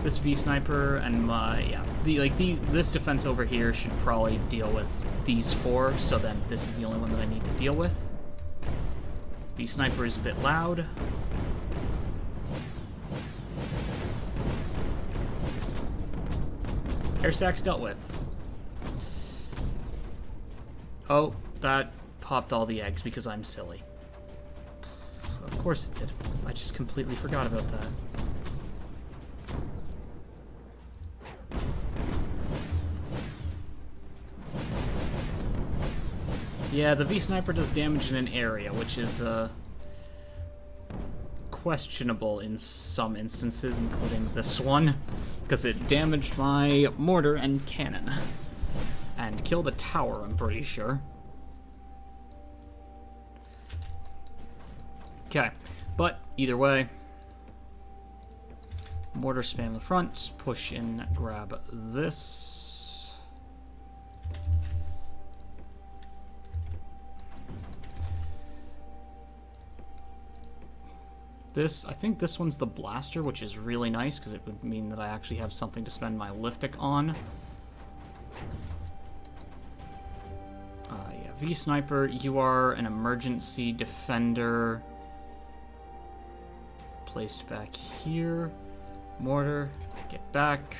This V-sniper and my, yeah, this defense over here should probably deal with these four, so then this is the only one that I need to deal with. V-sniper is a bit loud. Air sacs dealt with. Oh, that popped all the eggs because I'm silly. Of course it did. I just completely forgot about that. Yeah, the V-sniper does damage in an area, which is questionable in some instances, including this one, because it damaged my mortar and cannon. And killed a tower, I'm pretty sure. Okay, but either way, mortar spam the front, push in, grab this. I think this one's the blaster, which is really nice because it would mean that I actually have something to spend my liftic on. Yeah, V-sniper, you are an emergency defender. Placed back here. Mortar, get back.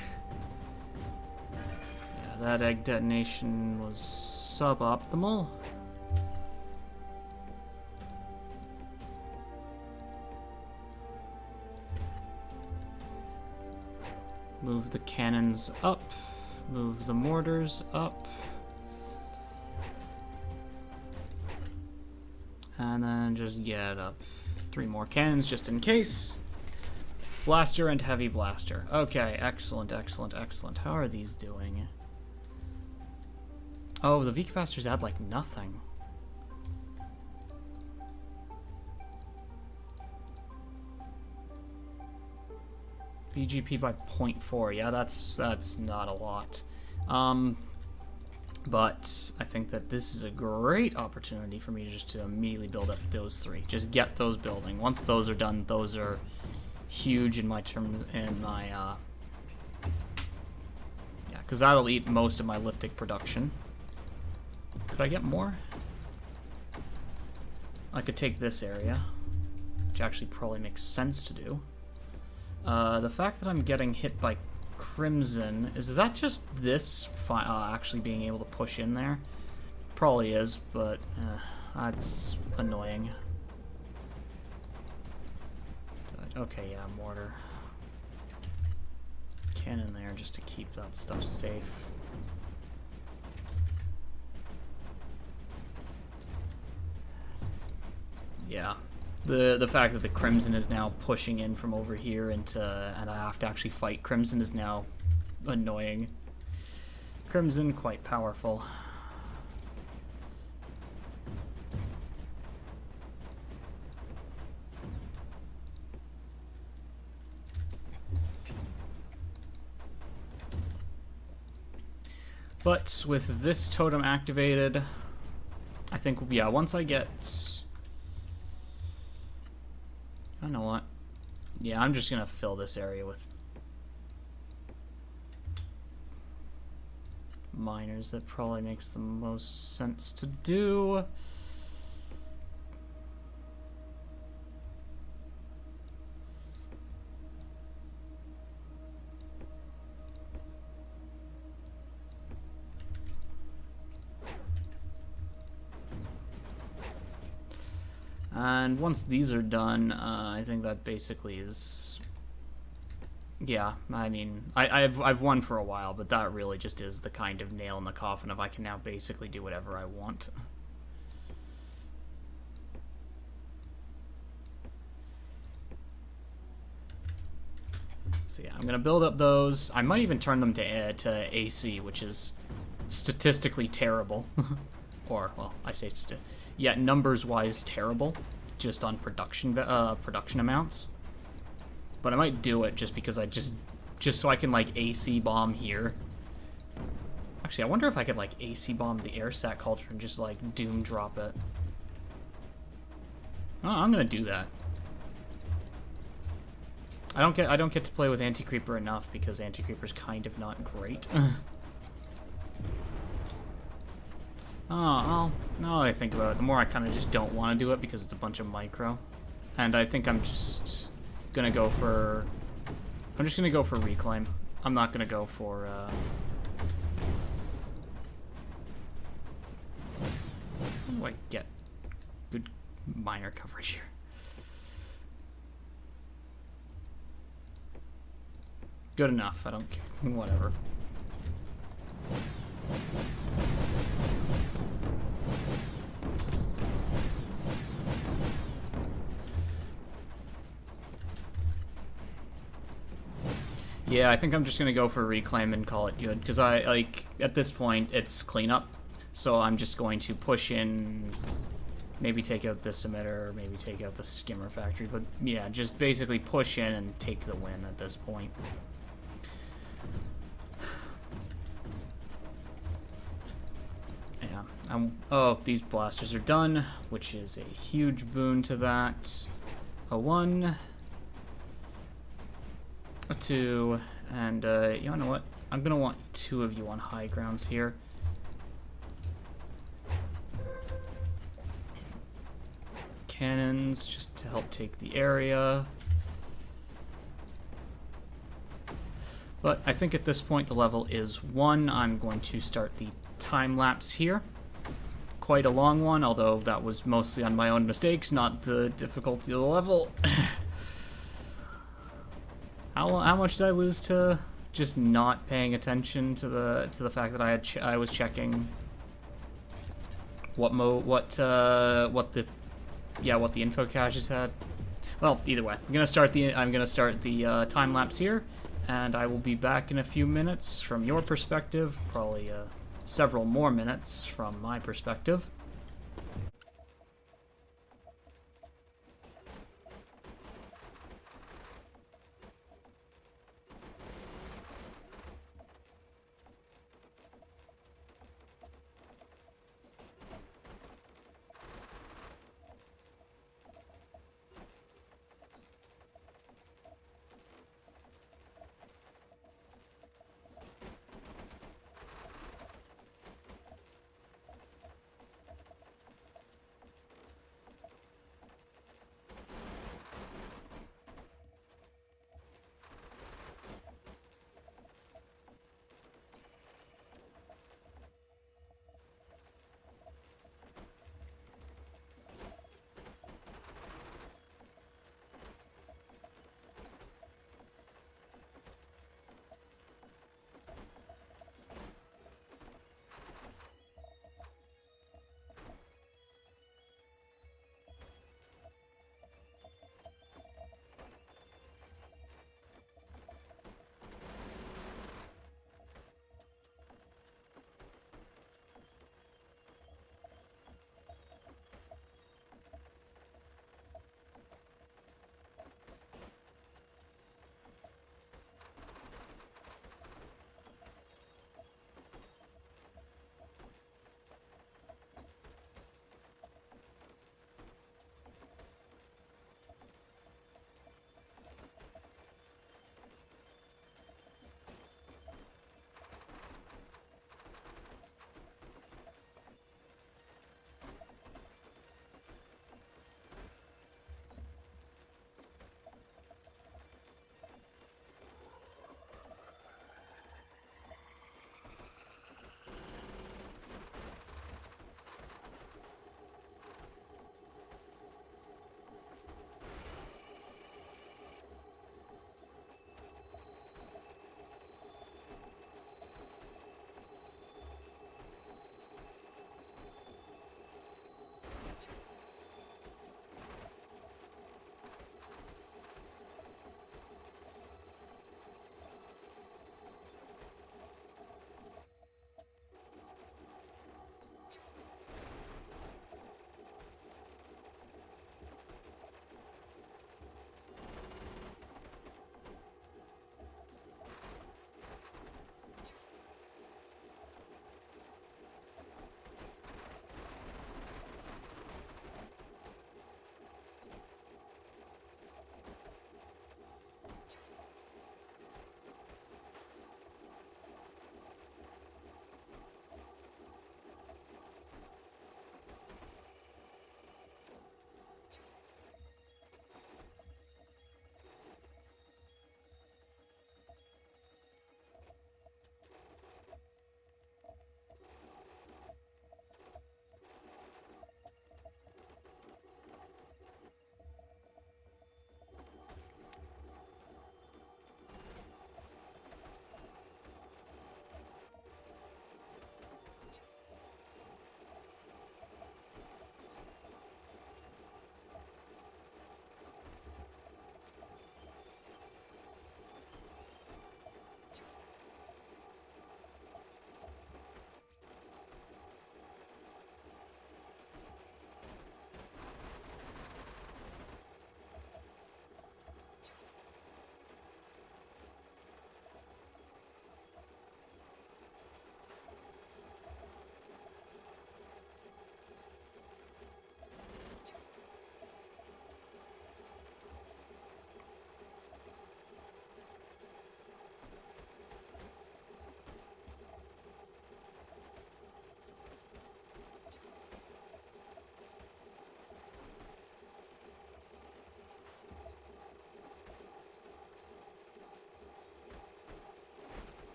Yeah, that egg detonation was suboptimal. Move the cannons up. Move the mortars up. And then just get up 3 more cannons just in case. Blaster and heavy blaster. Okay, excellent, excellent, excellent. How are these doing? Oh, the V capacitors add like nothing. VGP by 0.4. Yeah, that's not a lot. But I think that this is a great opportunity for me to immediately build up those three. Just get those building. Once those are done, those are huge in my yeah, because that'll eat most of my liftic production. Could I get more? I could take this area, which actually probably makes sense to do. The fact that I'm getting hit by Crimson, is that just this actually being able to push in there? Probably is, but that's annoying. Okay, yeah, mortar. Cannon there just to keep that stuff safe. Yeah. The fact that the Crimson is now pushing in from over here and I have to actually fight Crimson is now annoying. Crimson, quite powerful. But with this totem activated, I think, yeah, once I get... I don't know what. Yeah, I'm just gonna fill this area with miners. That probably makes the most sense to do. And once these are done, I think that basically is... Yeah, I mean, I've won for a while, but that really just is the kind of nail in the coffin of I can now basically do whatever I want. So yeah, I'm gonna build up those. I might even turn them to AC, which is statistically terrible. Or, well, I say yeah, numbers-wise terrible, just on production amounts. But I might do it just because just so I can, like, AC bomb here. Actually, I wonder if I could, like, AC bomb the AirSat culture and just, like, doom drop it. Oh, I'm gonna do that. I don't get to play with Anti-Creeper enough because Anti-Creeper's kind of not great. Oh, well, now that I think about it, the more I kind of just don't want to do it because it's a bunch of micro. And I think I'm just gonna go for... I'm just gonna go for Reclaim. I'm not gonna go for, How do I get good miner coverage here? Good enough, I don't care. Whatever. Yeah, I think I'm just gonna go for Reclaim and call it good, because at this point, it's cleanup, so I'm just going to push in, maybe take out this emitter, or maybe take out the skimmer factory, but yeah, just basically push in and take the win at this point. Yeah, oh, these blasters are done, which is a huge boon to that. A 1... a 2, and you know what? I'm gonna want 2 of you on high grounds here. Cannons, just to help take the area. But I think at this point the level is 1. I'm going to start the time lapse here. Quite a long one, although that was mostly on my own mistakes, not the difficulty of the level. How much did I lose to just not paying attention to the fact that I was checking what the infocaches had? Well, either way, I'm gonna start the time lapse here, and I will be back in a few minutes from your perspective, probably several more minutes from my perspective.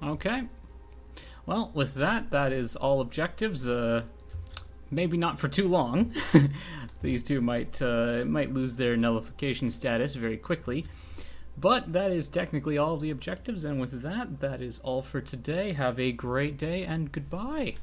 Okay. Well, with that, that is all objectives. Maybe not for too long. These two might lose their nullification status very quickly. But that is technically all of the objectives, and with that, that is all for today. Have a great day, and goodbye.